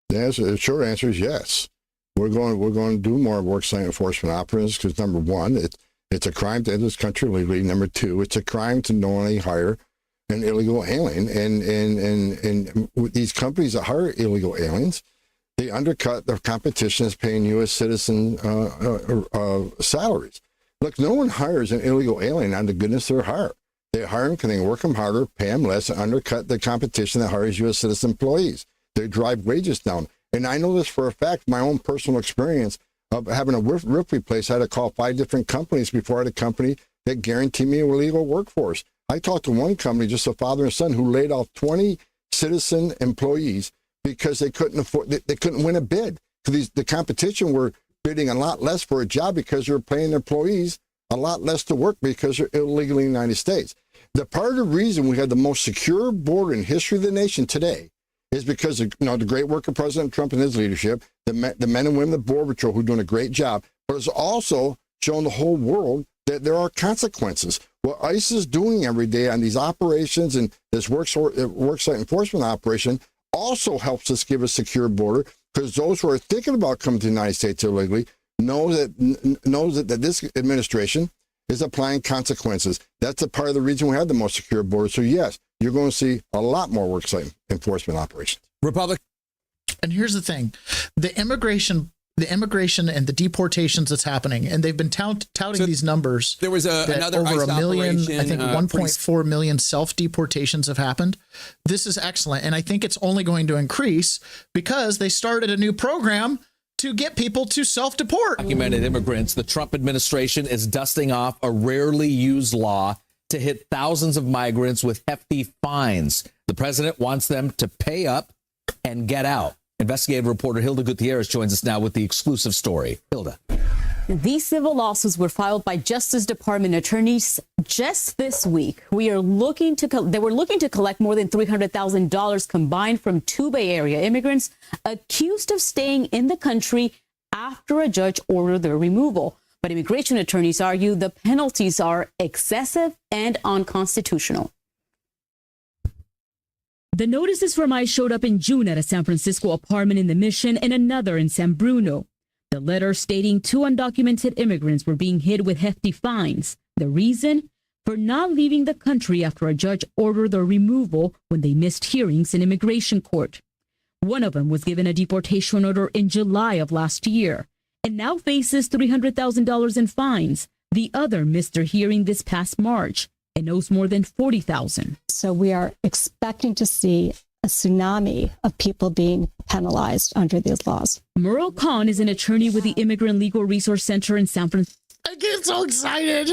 The short answer is yes. We're going to do more worksite enforcement operatives because, number one, it's a crime to enter this country illegally. Number two, it's a crime to knowingly hire an illegal alien. And these companies that hire illegal aliens, they undercut their competition as paying U.S. citizen salaries. Look, no one hires an illegal alien on the goodness of their heart. They hire them because they work them harder, pay them less, and undercut the competition that hires U.S. citizen employees. They drive wages down. And I know this for a fact, my own personal experience of having a roof replaced. I had to call 5 different companies before I had a company that guaranteed me a legal workforce. I talked to one company, just a father and son, who laid off 20 citizen employees because they couldn't afford, they couldn't win a bid. Because the competition were bidding a lot less for a job because they're paying employees a lot less to work because they're illegally in the United States. The part of the reason we had the most secure border in history of the nation today is because of, the great work of President Trump and his leadership, the men and women of the Border Patrol who are doing a great job, but it's also shown the whole world that there are consequences. What ICE is doing every day on these operations and this worksite enforcement operation also helps us give a secure border, because those who are thinking about coming to the United States illegally knows that this administration is applying consequences. That's a part of the reason we have the most secure border. So yes, you're going to see a lot more worksite enforcement operations. And here's the thing: the immigration and the deportations that's happening, and they've been touting these numbers. There was another over ICE a million, operation, I think 1.4 million self-deportations have happened. This is excellent, and I think it's only going to increase because they started a new program to get people to self-deport. Documented immigrants, the Trump administration is dusting off a rarely used law to hit thousands of migrants with hefty fines. The president wants them to pay up and get out. Investigative reporter Hilda Gutierrez joins us now with the exclusive story. Hilda. These civil lawsuits were filed by Justice Department attorneys just this week. They were looking to collect more than $300,000 combined from 2 Bay Area immigrants accused of staying in the country after a judge ordered their removal. But immigration attorneys argue the penalties are excessive and unconstitutional. The notices from ICE showed up in June at a San Francisco apartment in the Mission and another in San Bruno. The letter stating 2 undocumented immigrants were being hit with hefty fines. The reason? For not leaving the country after a judge ordered their removal when they missed hearings in immigration court. One of them was given a deportation order in July of last year and now faces $300,000 in fines. The other missed their hearing this past March and owes more than $40,000. So we are expecting to see a tsunami of people being penalized under these laws. Merle Kahn is an attorney with the Immigrant Legal Resource Center in San Francisco. I get so excited.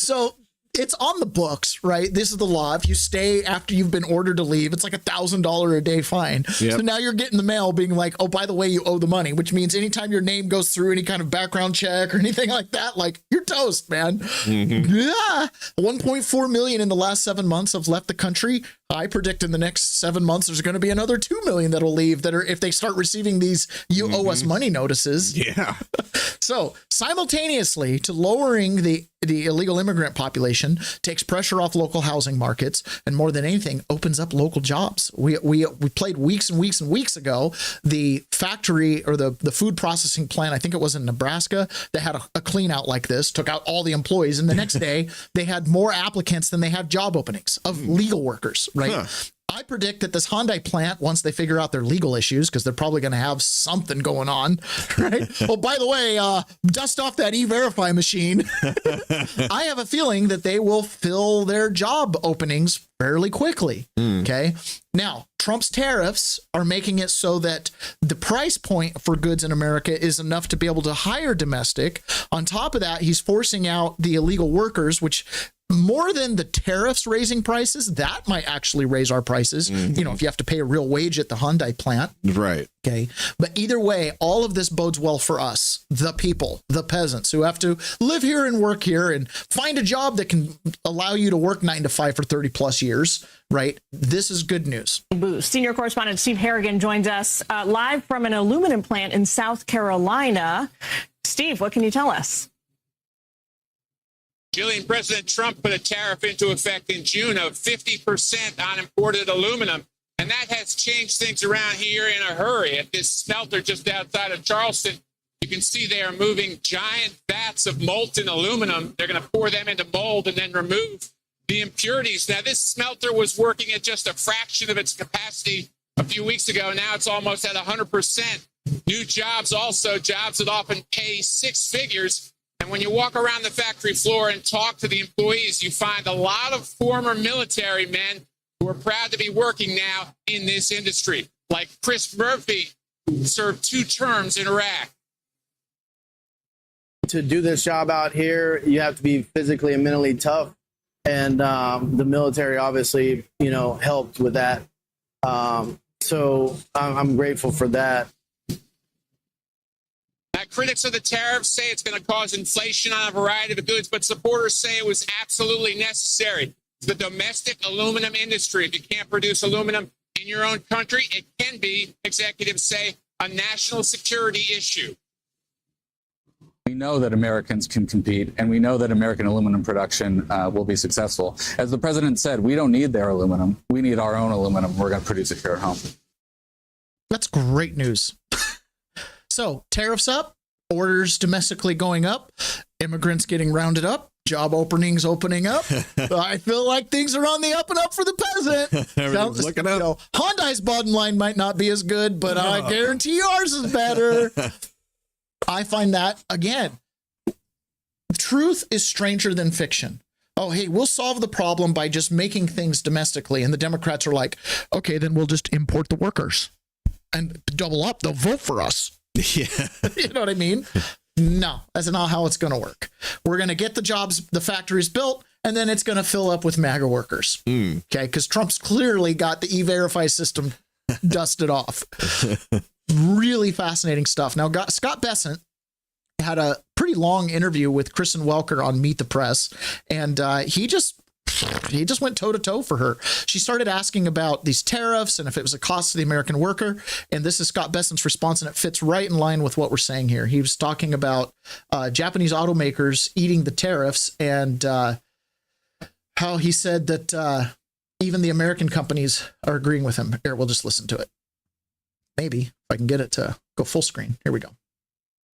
So it's on the books, right? This is the law. If you stay after you've been ordered to leave, it's like $1,000 a day fine. Yep. So now you're getting the mail being like, oh, by the way, you owe the money, which means anytime your name goes through any kind of background check or anything like that, like you're toast, man. Mm-hmm. Yeah. 1.4 million in the last 7 months have left the country. I predict in the next 7 months, there's going to be another 2 million that'll leave that are, if they start receiving these, you owe us money notices. Yeah. So simultaneously to lowering the illegal immigrant population takes pressure off local housing markets, and more than anything opens up local jobs. We played weeks and weeks and weeks ago the factory or the food processing plant, I think it was in Nebraska, that had a clean out like this, took out all the employees, and the next day they had more applicants than they had job openings of legal workers, right? Huh. I predict that this Hyundai plant, once they figure out their legal issues, because they're probably going to have something going on, right? Oh, by the way, dust off that E-Verify machine. I have a feeling that they will fill their job openings fairly quickly. Okay. Now, Trump's tariffs are making it so that the price point for goods in America is enough to be able to hire domestic. On top of that, he's forcing out the illegal workers, which more than the tariffs raising prices, that might actually raise our prices. You know, if you have to pay a real wage at the Hyundai plant. Right. Okay. But either way, all of this bodes well for us, the people, the peasants who have to live here and work here and find a job that can allow you to work 9 to 5 for 30 plus years. Right. This is good news. Senior correspondent Steve Harrigan joins us live from an aluminum plant in South Carolina. Steve, what can you tell us? Julian, President Trump put a tariff into effect in June of 50% on imported aluminum, and that has changed things around here in a hurry. At this smelter just outside of Charleston, you can see they are moving giant vats of molten aluminum. They're going to pour them into mold and then remove the impurities. Now, this smelter was working at just a fraction of its capacity a few weeks ago. Now it's almost at 100%. New jobs also, jobs that often pay 6 figures. And when you walk around the factory floor and talk to the employees, you find a lot of former military men who are proud to be working now in this industry, like Chris Murphy, who served 2 terms in Iraq. To do this job out here, you have to be physically and mentally tough. and the military obviously, helped with that. So I'm grateful for that. Critics of the tariffs say it's going to cause inflation on a variety of goods, but supporters say it was absolutely necessary. The domestic aluminum industry, if you can't produce aluminum in your own country, it can be, executives say, a national security issue. We know that Americans can compete, and we know that American aluminum production will be successful. As the president said, we don't need their aluminum. We need our own aluminum. We're going to produce it here at home. That's great news. So tariffs up, orders domestically going up, immigrants getting rounded up, job openings opening up. I feel like things are on the up and up for the peasant. Everything's looking up. Hyundai's bottom line might not be as good, but I guarantee ours is better. I find that, again, truth is stranger than fiction. Oh, hey, we'll solve the problem by just making things domestically. And the Democrats are like, okay, then we'll just import the workers and double up. They'll vote for us. Yeah. You know what I mean? No, that's not how it's going to work. We're going to get the jobs, the factories built, and then it's going to fill up with MAGA workers. Okay, because Trump's clearly got the E-Verify system dusted off. Really fascinating stuff. Now, Scott Bessent had a pretty long interview with Kristen Welker on Meet the Press, and he just went toe-to-toe for her. She started asking about these tariffs and if it was a cost to the American worker. And this is Scott Bessent's response, and it fits right in line with what we're saying here. He was talking about Japanese automakers eating the tariffs and how he said that even the American companies are agreeing with him. Here, we'll just listen to it. Maybe if I can get it to go full screen. Here we go.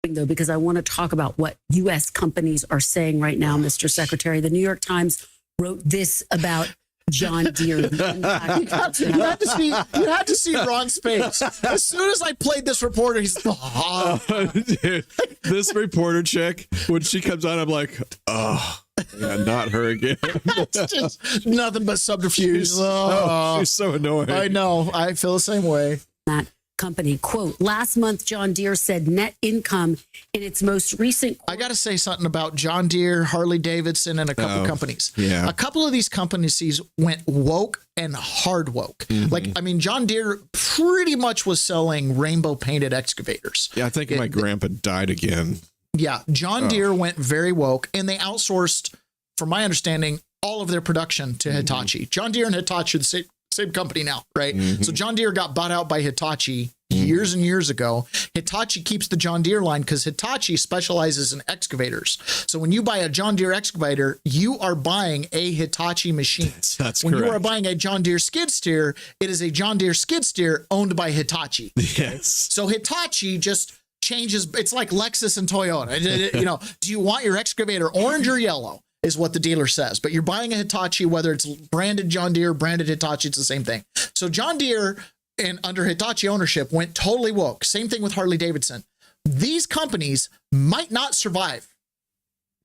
Though, because I want to talk about what U.S. companies are saying right now, Mr. Secretary. The New York Times wrote this about John Deere. You had to see Ron's face. As soon as I played this reporter, he's dude, this reporter chick, when she comes on, I'm like, oh, yeah, not her again. It's just nothing but subterfuge. She's so annoying. I know. I feel the same way. That company, quote, last month, John Deere said net income in its most recent. I got to say something about John Deere, Harley Davidson, and a couple companies. Yeah. A couple of these companies went woke and hard woke. Mm-hmm. Like, I mean, John Deere pretty much was selling rainbow painted excavators. Yeah, I think my grandpa died again. Yeah. John Deere went very woke, and they outsourced, from my understanding, all of their production to Hitachi. John Deere and Hitachi are the same company now, right? So John Deere got bought out by Hitachi years and years ago. Hitachi keeps the John Deere line because Hitachi specializes in excavators. So when you buy a John Deere excavator, you are buying a Hitachi machine. That's when correct. you are buying a John Deere skid steer, it is a John Deere skid steer owned by Hitachi. Yes. So Hitachi just changes. It's like Lexus and Toyota. You know, do you want your excavator orange or yellow? Is what the dealer says. But you're buying a Hitachi, whether it's branded John Deere, branded Hitachi, it's the same thing. So John Deere and under Hitachi ownership went totally woke. Same thing with Harley Davidson. These companies might not survive.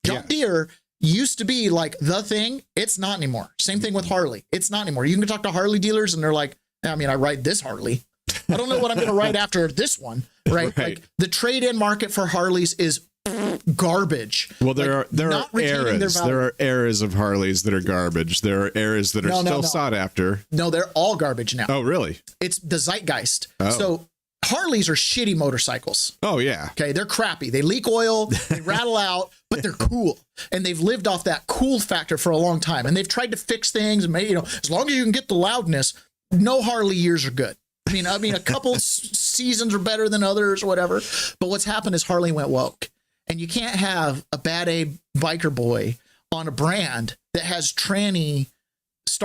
John Deere used to be like the thing. It's not anymore. Same thing with Harley. It's not anymore. You can talk to Harley dealers and they're like, I mean, I ride this Harley. I don't know what I'm going to ride after this one, right? Like the trade-in market for Harleys is garbage. Well, there are eras. There are eras of Harleys that are garbage. There are eras that are still sought after. No, they're all garbage now. Oh, really? It's the zeitgeist. Oh. So Harleys are shitty motorcycles. Oh, yeah. Okay, they're crappy. They leak oil, they rattle out, but they're cool. And they've lived off that cool factor for a long time. And they've tried to fix things and made, as long as you can get the loudness, no Harley years are good. I mean, a couple seasons are better than others or whatever. But what's happened is Harley went woke. And you can't have a bad A biker boy on a brand that has tranny it's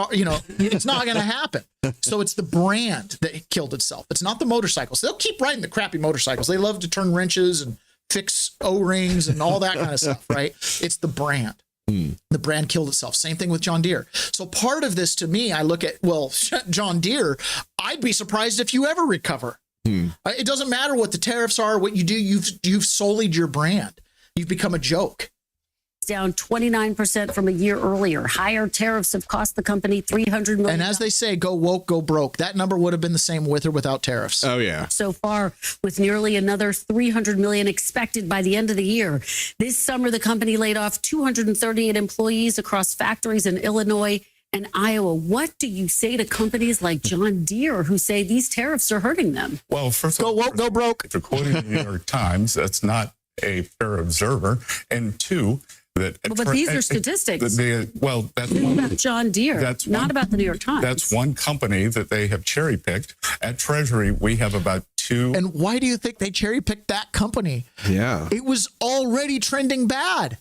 not going to happen. So it's the brand that killed itself. It's not the motorcycles. They'll keep riding the crappy motorcycles. They love to turn wrenches and fix O-rings and all that kind of stuff, right? It's the brand. The brand killed itself. Same thing with John Deere. So part of this to me, I look at, John Deere, I'd be surprised if you ever recover. It doesn't matter what the tariffs are, what you do, you've sullied your brand. You've become a joke. down 29% from a year earlier. Higher tariffs have cost the company $300 million. And as they say, go woke, go broke. That number would have been the same with or without tariffs. Oh, yeah. So far, with nearly another $300 million expected by the end of the year. This summer, the company laid off 238 employees across factories in Illinois and Iowa. What do you say to companies like John Deere who say these tariffs are hurting them? Well, first of all, go woke, go broke. If you're quoting the New York Times, that's not a fair observer. And two, that but these are statistics. That's about John Deere. That's not about the New York Times. That's one company that they have cherry picked. At Treasury, we have about 2. And why do you think they cherry picked that company? Yeah, it was already trending bad.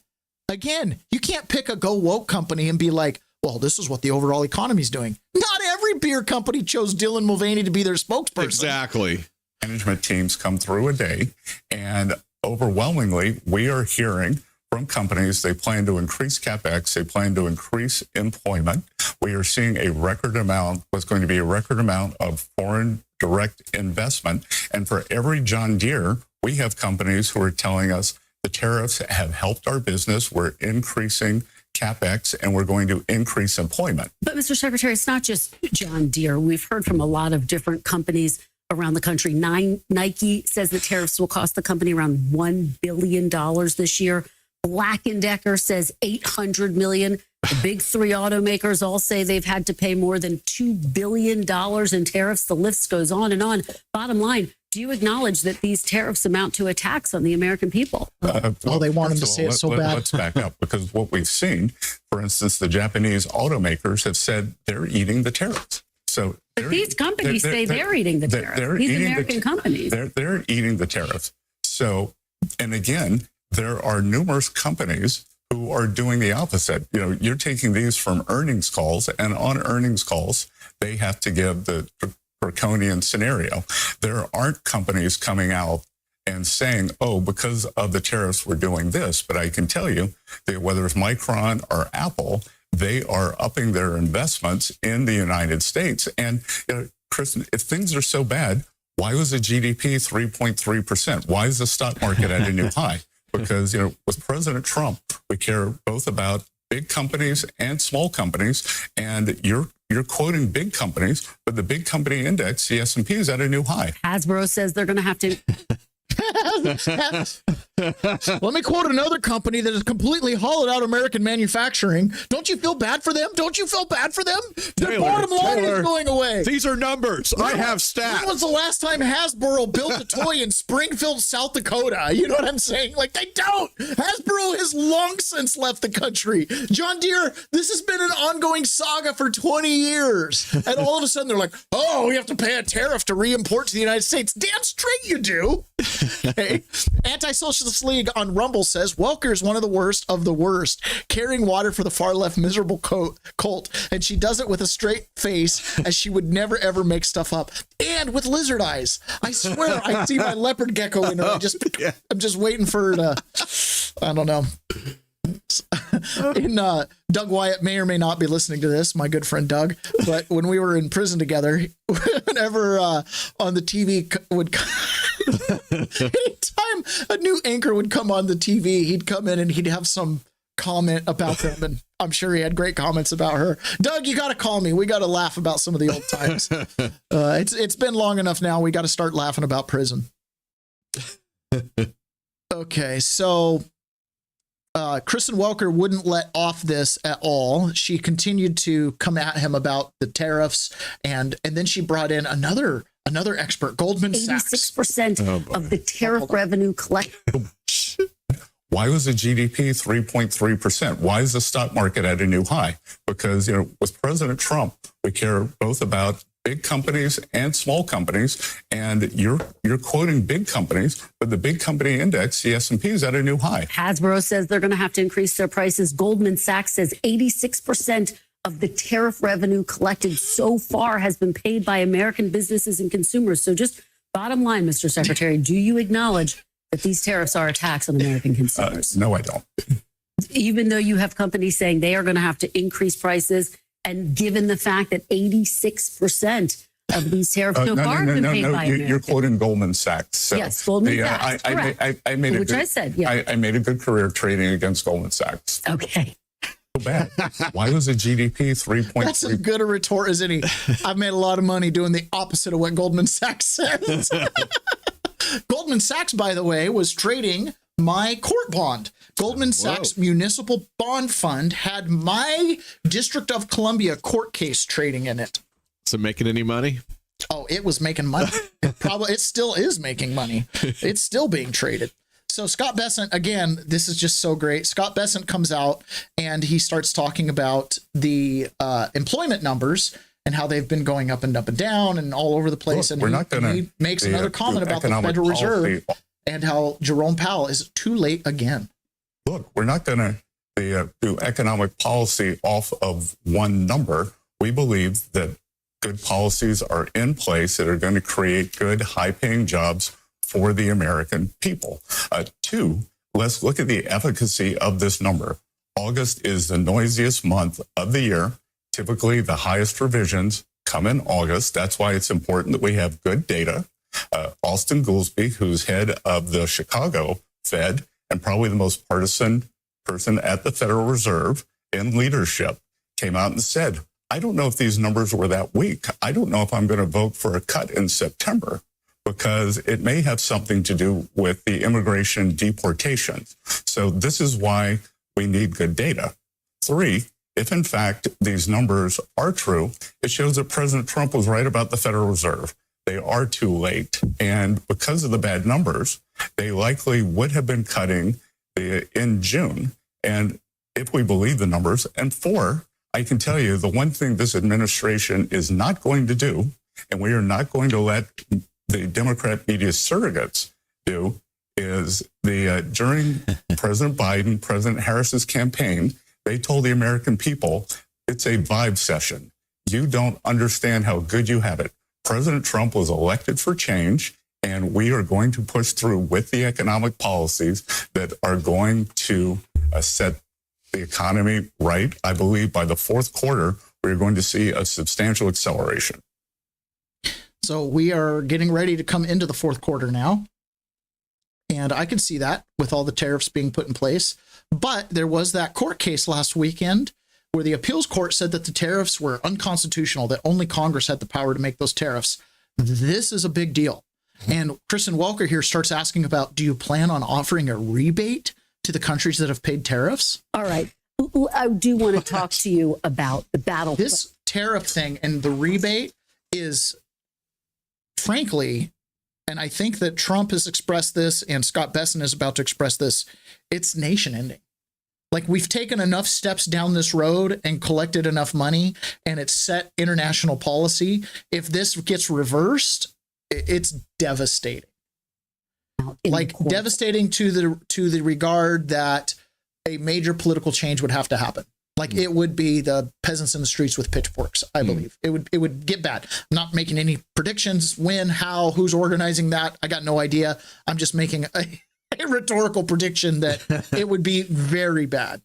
Again, you can't pick a go woke company and be like, well, this is what the overall economy is doing. Not every beer company chose Dylan Mulvaney to be their spokesperson. Exactly. Management teams come through a day, and overwhelmingly, we are hearing from companies they plan to increase CapEx, they plan to increase employment. We are seeing what's going to be a record amount of foreign direct investment. And for every John Deere, we have companies who are telling us the tariffs have helped our business. We're increasing CapEx, and we're going to increase employment. But Mr. Secretary, it's not just John Deere. We've heard from a lot of different companies around the country. Nike says the tariffs will cost the company around $1 billion this year. Black & Decker says $800 million. The big three automakers all say they've had to pay more than $2 billion in tariffs. The list goes on and on. Bottom line, do you acknowledge that these tariffs amount to attacks on the American people? Well, they want them to say it so bad. Let's back up, because what we've seen, for instance, the Japanese automakers have said they're eating the tariffs. So these companies say they're eating the tariffs. These American companies. They're eating the tariffs. So, and again, there are numerous companies who are doing the opposite. You know, you're taking these from earnings calls, and on earnings calls, they have to give the draconian scenario. There aren't companies coming out and saying, oh, because of the tariffs, we're doing this. But I can tell you that whether it's Micron or Apple, they are upping their investments in the United States. And, you know, Kristen, if things are so bad, why was the GDP 3.3%? Why is the stock market at a new high? Because, you know, with President Trump, we care both about big companies and small companies. And you're quoting big companies, but the big company index, the S&P, is at a new high. Hasbro says they're going to have to... Let me quote another company that has completely hollowed out American manufacturing. Don't you feel bad for them? Don't you feel bad for them? Their bottom line is going away. These are numbers. I have stats. When was the last time Hasbro built a toy in Springfield, South Dakota? You know what I'm saying? Like, they don't. Hasbro has long since left the country. John Deere, this has been an ongoing saga for 20 years. And all of a sudden they're like, oh, we have to pay a tariff to re-import to the United States. Damn straight you do. Okay. Anti-Socialist League on Rumble says Welker is one of the worst of the worst, carrying water for the far left miserable cult, and she does it with a straight face, as she would never ever make stuff up, and with lizard eyes. I swear I see my leopard gecko in her. I'm just waiting for her to, I don't know. Doug Wyatt may or may not be listening to this, my good friend Doug, but when we were in prison together, whenever on the TV would anytime a new anchor would come on the TV, he'd come in and he'd have some comment about them, and I'm sure he had great comments about her. Doug, you got to call me. We got to laugh about some of the old times. It's been long enough now. We got to start laughing about prison. Okay, so Kristen Welker wouldn't let off this at all. She continued to come at him about the tariffs, and then she brought in another expert, Goldman Sachs. 86% of the tariff revenue collected. Why was the GDP 3.3%? Why is the stock market at a new high? Because, you know, with President Trump, we care both about big companies and small companies, and you're quoting big companies, but the big company index, the S&P, is at a new high. Hasbro says they're going to have to increase their prices. Goldman Sachs says 86% of the tariff revenue collected so far has been paid by American businesses and consumers. So just bottom line, Mr. Secretary, do you acknowledge that these tariffs are a tax on American consumers? No, I don't. Even though you have companies saying they are going to have to increase prices, and given the fact that 86% of these tariffs so far have been paid by Americans. You're quoting Goldman Sachs. So yes, Goldman Sachs. I made Which I said, yeah. I made a good career trading against Goldman Sachs. Okay. So bad. Why was the GDP 3.3? That's as good a retort as any. I've made a lot of money doing the opposite of what Goldman Sachs says. Goldman Sachs, by the way, was trading my court bond. Goldman Sachs Municipal Bond Fund had my District of Columbia court case trading in it. So making any money? Oh, it was making money. It still is making money. It's still being traded. So Scott Bessent, again, this is just so great. Scott Bessent comes out and he starts talking about the employment numbers and how they've been going up and up and down and all over the place. Look, and he makes another comment about the Federal Reserve and how Jerome Powell is too late again. Look, we're not going to do economic policy off of one number. We believe that good policies are in place that are going to create good, high-paying jobs for the American people. Two, let's look at the efficacy of this number. August is the noisiest month of the year. Typically, the highest revisions come in August. That's why it's important that we have good data. Austin Goolsbee, who's head of the Chicago Fed and probably the most partisan person at the Federal Reserve in leadership, came out and said, I don't know if these numbers were that weak. I don't know if I'm going to vote for a cut in September because it may have something to do with the immigration deportations. So this is why we need good data. Three, if in fact these numbers are true, it shows that President Trump was right about the Federal Reserve. They are too late. And because of the bad numbers, they likely would have been cutting in June. And if we believe the numbers, and four, I can tell you the one thing this administration is not going to do, and we are not going to let the Democrat media surrogates do, is during President Biden, President Harris's campaign, they told the American people, it's a vibe session. You don't understand how good you have it. President Trump was elected for change, and we are going to push through with the economic policies that are going to set the economy right. I believe by the fourth quarter, we're going to see a substantial acceleration. So we are getting ready to come into the fourth quarter now. And I can see that with all the tariffs being put in place. But there was that court case last weekend where the appeals court said that the tariffs were unconstitutional, that only Congress had the power to make those tariffs. This is a big deal. And Kristen Welker here starts asking about, do you plan on offering a rebate to the countries that have paid tariffs? All right. I do want to talk to you about the battle. This tariff thing and the rebate is, frankly, and I think that Trump has expressed this and Scott Bessent is about to express this, it's nation ending. Like, we've taken enough steps down this road and collected enough money, and it's set international policy. If this gets reversed, it's devastating. Like, devastating to the regard that a major political change would have to happen. Like, it would be the peasants in the streets with pitchforks, I believe. It would get bad. I'm not making any predictions, when, how, who's organizing that. I got no idea. I'm just making a rhetorical prediction that it would be very bad.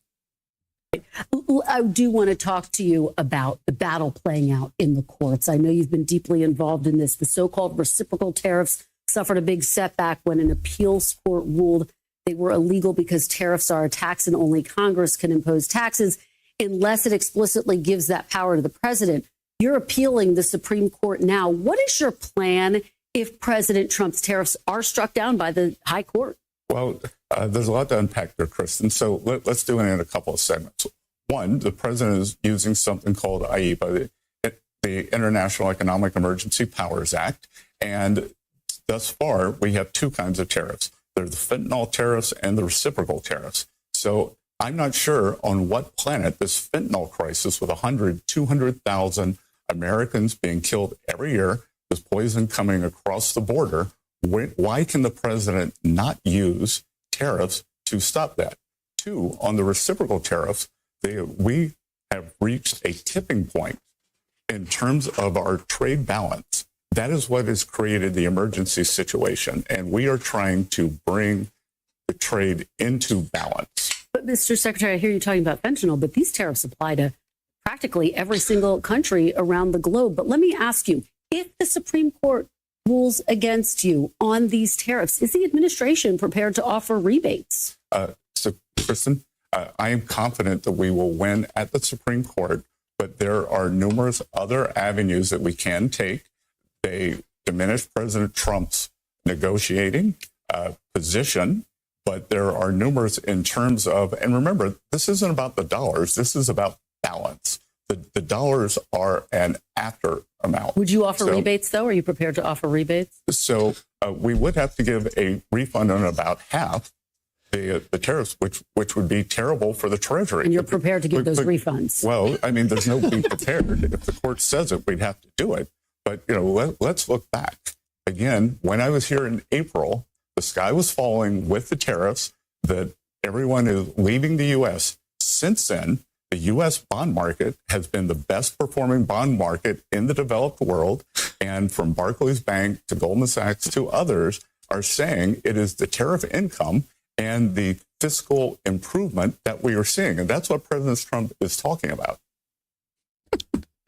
I do want to talk to you about the battle playing out in the courts. I know you've been deeply involved in this. The so-called reciprocal tariffs suffered a big setback when an appeals court ruled they were illegal because tariffs are a tax and only Congress can impose taxes unless it explicitly gives that power to the president. You're appealing the Supreme Court now. What is your plan if President Trump's tariffs are struck down by the high court? Well, there's a lot to unpack there, Kristen. So let's do it in a couple of segments. One, the president is using something called IEPA, the International Economic Emergency Powers Act. And thus far, we have two kinds of tariffs. There's the fentanyl tariffs and the reciprocal tariffs. So I'm not sure on what planet this fentanyl crisis with 200,000 Americans being killed every year, this poison coming across the border, why can the president not use tariffs to stop that? Two, on the reciprocal tariffs, we have reached a tipping point in terms of our trade balance. That is what has created the emergency situation, and we are trying to bring the trade into balance. But, Mr. Secretary, I hear you talking about fentanyl, but these tariffs apply to practically every single country around the globe. But let me ask you, If the Supreme Court rules against you on these tariffs, is the administration prepared to offer rebates? So, Kristen, I am confident that we will win at the Supreme Court, but there are numerous other avenues that we can take. They diminish President Trump's negotiating position, but there are numerous in terms of, and remember, this isn't about the dollars, this is about balance. The dollars are an after amount. Would you offer rebates, though? Are you prepared to offer rebates? So we would have to give a refund on about half the tariffs, which would be terrible for the Treasury. And you're prepared to give those refunds? Well, I mean, there's no being prepared. If the court says it, we'd have to do it. But, let's look back. Again, when I was here in April, the sky was falling with the tariffs, that everyone is leaving the U.S. Since then, the U.S. bond market has been the best performing bond market in the developed world. And from Barclays Bank to Goldman Sachs to others are saying it is the tariff income and the fiscal improvement that we are seeing. And that's what President Trump is talking about.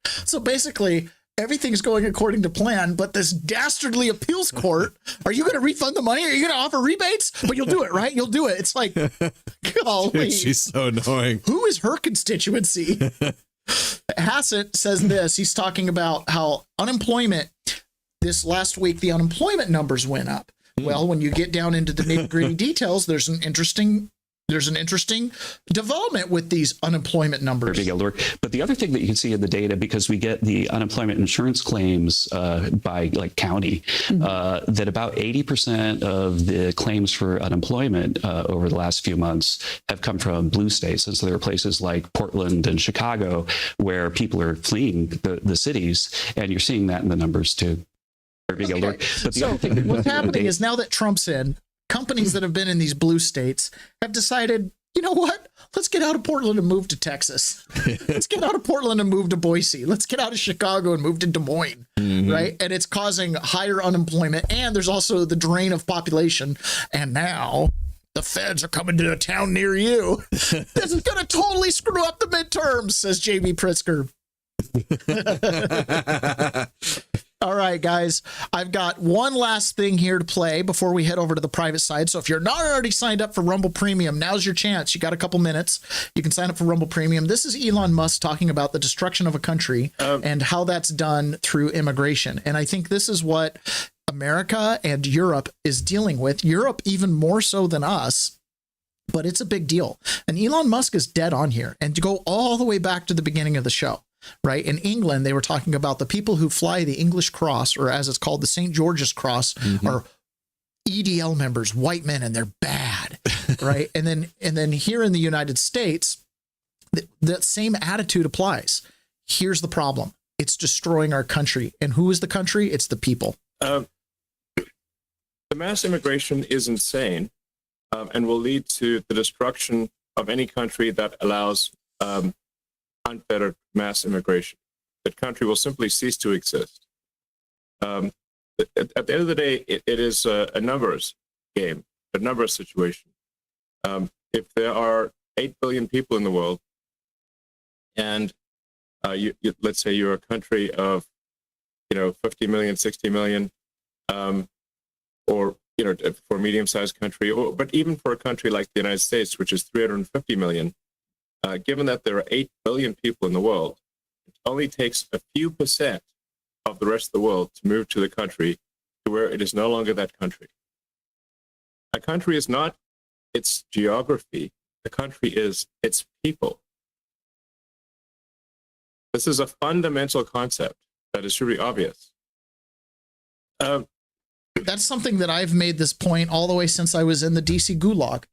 So basically, everything's going according to plan, but this dastardly appeals court, are you going to refund the money? Are you going to offer rebates? But you'll do it, right? You'll do it. It's like, golly. She's so annoying. Who is her constituency? Hassett says this. He's talking about how unemployment, this last week, the unemployment numbers went up. Well, when you get down into the nitty-gritty details, there's an interesting development with these unemployment numbers. But the other thing that you can see in the data, because we get the unemployment insurance claims by like county, that about 80% of the claims for unemployment over the last few months have come from blue states. And so there are places like Portland and Chicago where people are fleeing the cities, and you're seeing that in the numbers too. But the other thing what's happening is now that Trump's in, companies that have been in these blue states have decided, you know what? Let's get out of Portland and move to Texas. Let's get out of Portland and move to Boise. Let's get out of Chicago and move to Des Moines, right? And it's causing higher unemployment. And there's also the drain of population. And now the feds are coming to a town near you. This is going to totally screw up the midterms, says J.B. Pritzker. All right, guys, I've got one last thing here to play before we head over to the private side. So if you're not already signed up for Rumble Premium, now's your chance. You got a couple minutes. You can sign up for Rumble Premium. This is Elon Musk talking about the destruction of a country and how that's done through immigration. And I think this is what America and Europe is dealing with. Europe even more so than us. But it's a big deal. And Elon Musk is dead on here. And to go all the way back to the beginning of the show. Right. In England, they were talking about the people who fly the English cross, or as it's called, the St. George's cross, are EDL members, white men, and they're bad. Right. And then here in the United States, that same attitude applies. Here's the problem. It's destroying our country. And who is the country? It's the people. The mass immigration is insane and will lead to the destruction of any country that allows unfettered mass immigration. That country will simply cease to exist. At the end of the day, it is a numbers game, a numbers situation. If there are 8 billion people in the world, and let's say you're a country of 50 million, 60 million, or for a medium-sized country, but even for a country like the United States, which is 350 million, given that there are 8 billion people in the world, it only takes a few percent of the rest of the world to move to the country to where it is no longer that country. A country is not its geography. A country is its people. This is a fundamental concept that is really obvious. That's something that I've made this point all the way since I was in the DC gulag.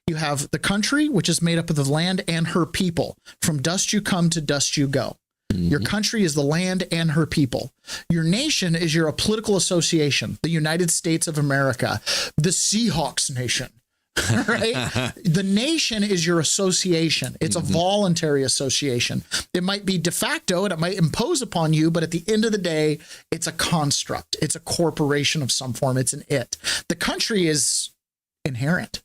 You have the country, which is made up of the land and her people. From dust you come, to dust you go. Your country is the land and her people. Your nation is your political association, the United States of America, the Seahawks nation, right? The nation is your association. It's a voluntary association. It might be de facto and it might impose upon you, but at the end of the day, it's a construct. It's a corporation of some form. It's an it. The country is inherent.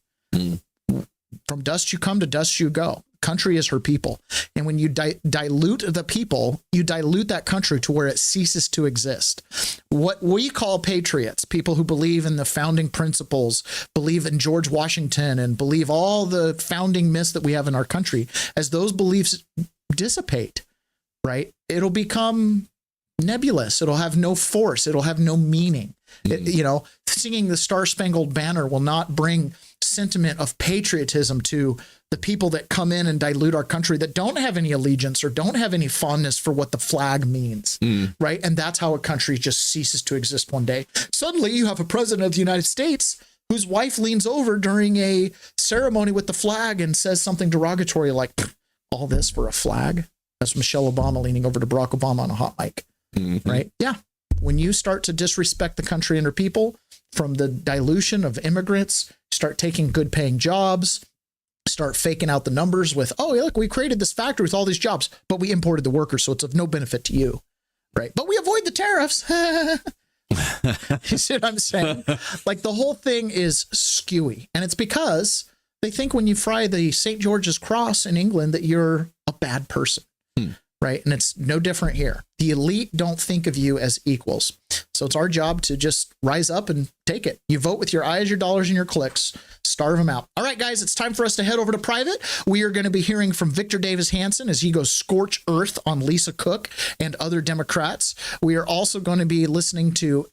From dust you come, to dust you go. country is her people. And when you dilute the people, you dilute that country to where it ceases to exist. What we call patriots, people who believe in the founding principles, believe in George Washington, and believe all the founding myths that we have in our country, as those beliefs dissipate, right, it'll become nebulous. It'll have no force. It'll have no meaning. Singing the Star-Spangled Banner will not bring sentiment of patriotism to the people that come in and dilute our country, that don't have any allegiance or don't have any fondness for what the flag means, right? And that's how a country just ceases to exist one day. Suddenly you have a president of the United States whose wife leans over during a ceremony with the flag and says something derogatory like, all this for a flag? That's Michelle Obama leaning over to Barack Obama on a hot mic, right? Yeah. When you start to disrespect the country and her people from the dilution of immigrants, start taking good paying jobs, start faking out the numbers with, oh, look, we created this factory with all these jobs, but we imported the workers, so it's of no benefit to you, right? But we avoid the tariffs. You see what I'm saying? Like, the whole thing is skewy. And it's because they think when you fry the St. George's Cross in England that you're a bad person. Right. And it's no different here. The elite don't think of you as equals. So it's our job to just rise up and take it. You vote with your eyes, your dollars, and your clicks. Starve them out. All right, guys, it's time for us to head over to private. We are going to be hearing from Victor Davis Hanson as he goes scorch earth on Lisa Cook and other Democrats. We are also going to be listening to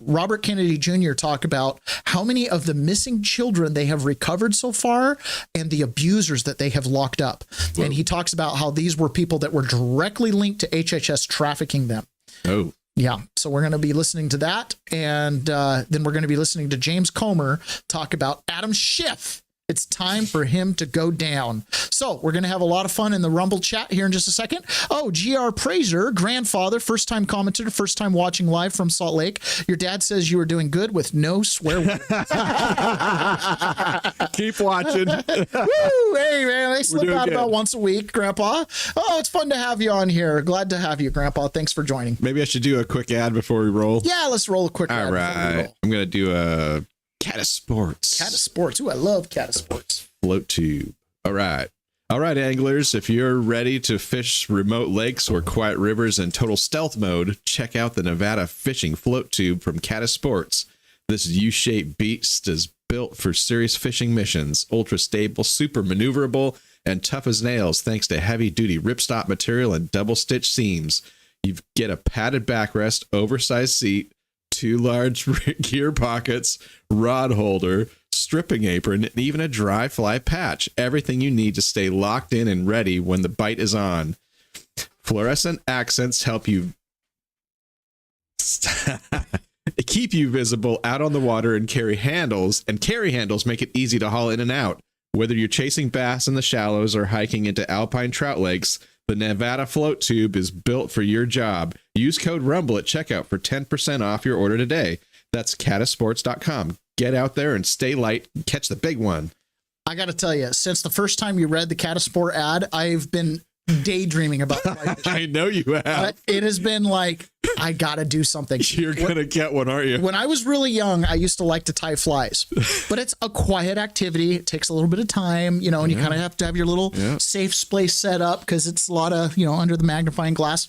Robert Kennedy Jr. talk about how many of the missing children they have recovered so far and the abusers that they have locked up. Whoa. And he talks about how these were people that were directly linked to HHS trafficking them. Oh. Yeah. So we're going to be listening to that. And then we're going to be listening to James Comer talk about Adam Schiff. It's time for him to go down. So we're going to have a lot of fun in the Rumble chat here in just a second. Oh, GR Praiser, grandfather, first-time commentator, first-time watching live from Salt Lake. Your dad says you were doing good with no swear words. Keep watching. Woo, hey, man, I slip out about once a week, Grandpa. Oh, it's fun to have you on here. Glad to have you, Grandpa. Thanks for joining. Maybe I should do a quick ad before we roll. Yeah, let's roll a quick ad. All right. I'm going to do a Cat of Sports. Cat of Sports. Ooh, I love Cat of Sports. Float tube. All right. All right, anglers, if you're ready to fish remote lakes or quiet rivers in total stealth mode, check out the Nevada fishing float tube from Cat of Sports. This U-shaped beast is built for serious fishing missions, ultra stable, super maneuverable, and tough as nails thanks to heavy-duty ripstop material and double-stitch seams. You get a padded backrest, oversized seat, 2 large gear pockets, rod holder, stripping apron, and even a dry fly patch. Everything you need to stay locked in and ready when the bite is on. Fluorescent accents help you keep you visible out on the water, and carry handles make it easy to haul in and out. Whether you're chasing bass in the shallows or hiking into alpine trout lakes, the Nevada float tube is built for your job. Use code RUMBLE at checkout for 10% off your order today. That's catasports.com. Get out there and stay light. Catch the big one. I got to tell you, since the first time you read the Catasport ad, I've been daydreaming about it. I know you have. It has been like, I got to do something. You're going to get one, aren't you? When I was really young, I used to like to tie flies, but it's a quiet activity. It takes a little bit of time, you know, and you kind of have to have your little safe place set up because it's a lot of, you know, under the magnifying glass.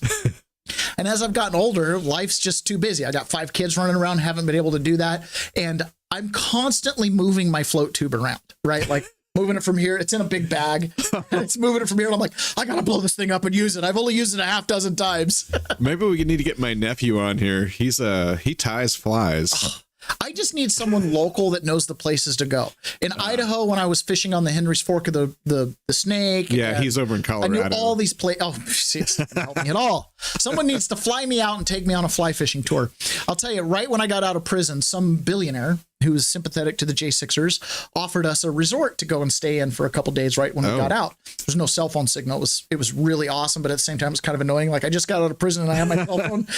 And as I've gotten older, life's just too busy. I got 5 kids running around, haven't been able to do that. And I'm constantly moving my float tube around, right? Like moving it from here. It's in a big bag. And it's moving it from here. And I'm like, I got to blow this thing up and use it. I've only used it a half dozen times. Maybe we need to get my nephew on here. He ties flies. I just need someone local that knows the places to go. In Idaho, when I was fishing on the Henry's Fork of the Snake. Yeah, he's over in Colorado. I knew all these places. Oh, see, it's not helping at all. Someone needs to fly me out and take me on a fly fishing tour. I'll tell you, right when I got out of prison, some billionaire who was sympathetic to the J6ers offered us a resort to go and stay in for a couple days right when we got out. There's no cell phone signal. It was really awesome, but at the same time, it's kind of annoying. Like, I just got out of prison and I have my cell phone.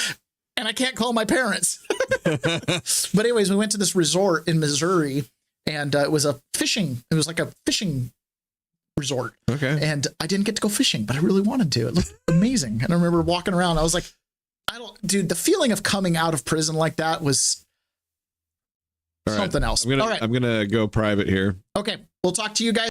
And I can't call my parents. But anyways, we went to this resort in Missouri, and it was like a fishing resort. Okay. And I didn't get to go fishing, but I really wanted to. It looked amazing. And I remember walking around. I was like, dude, the feeling of coming out of prison like that was something else. I'm going to go private here. Okay. We'll talk to you guys.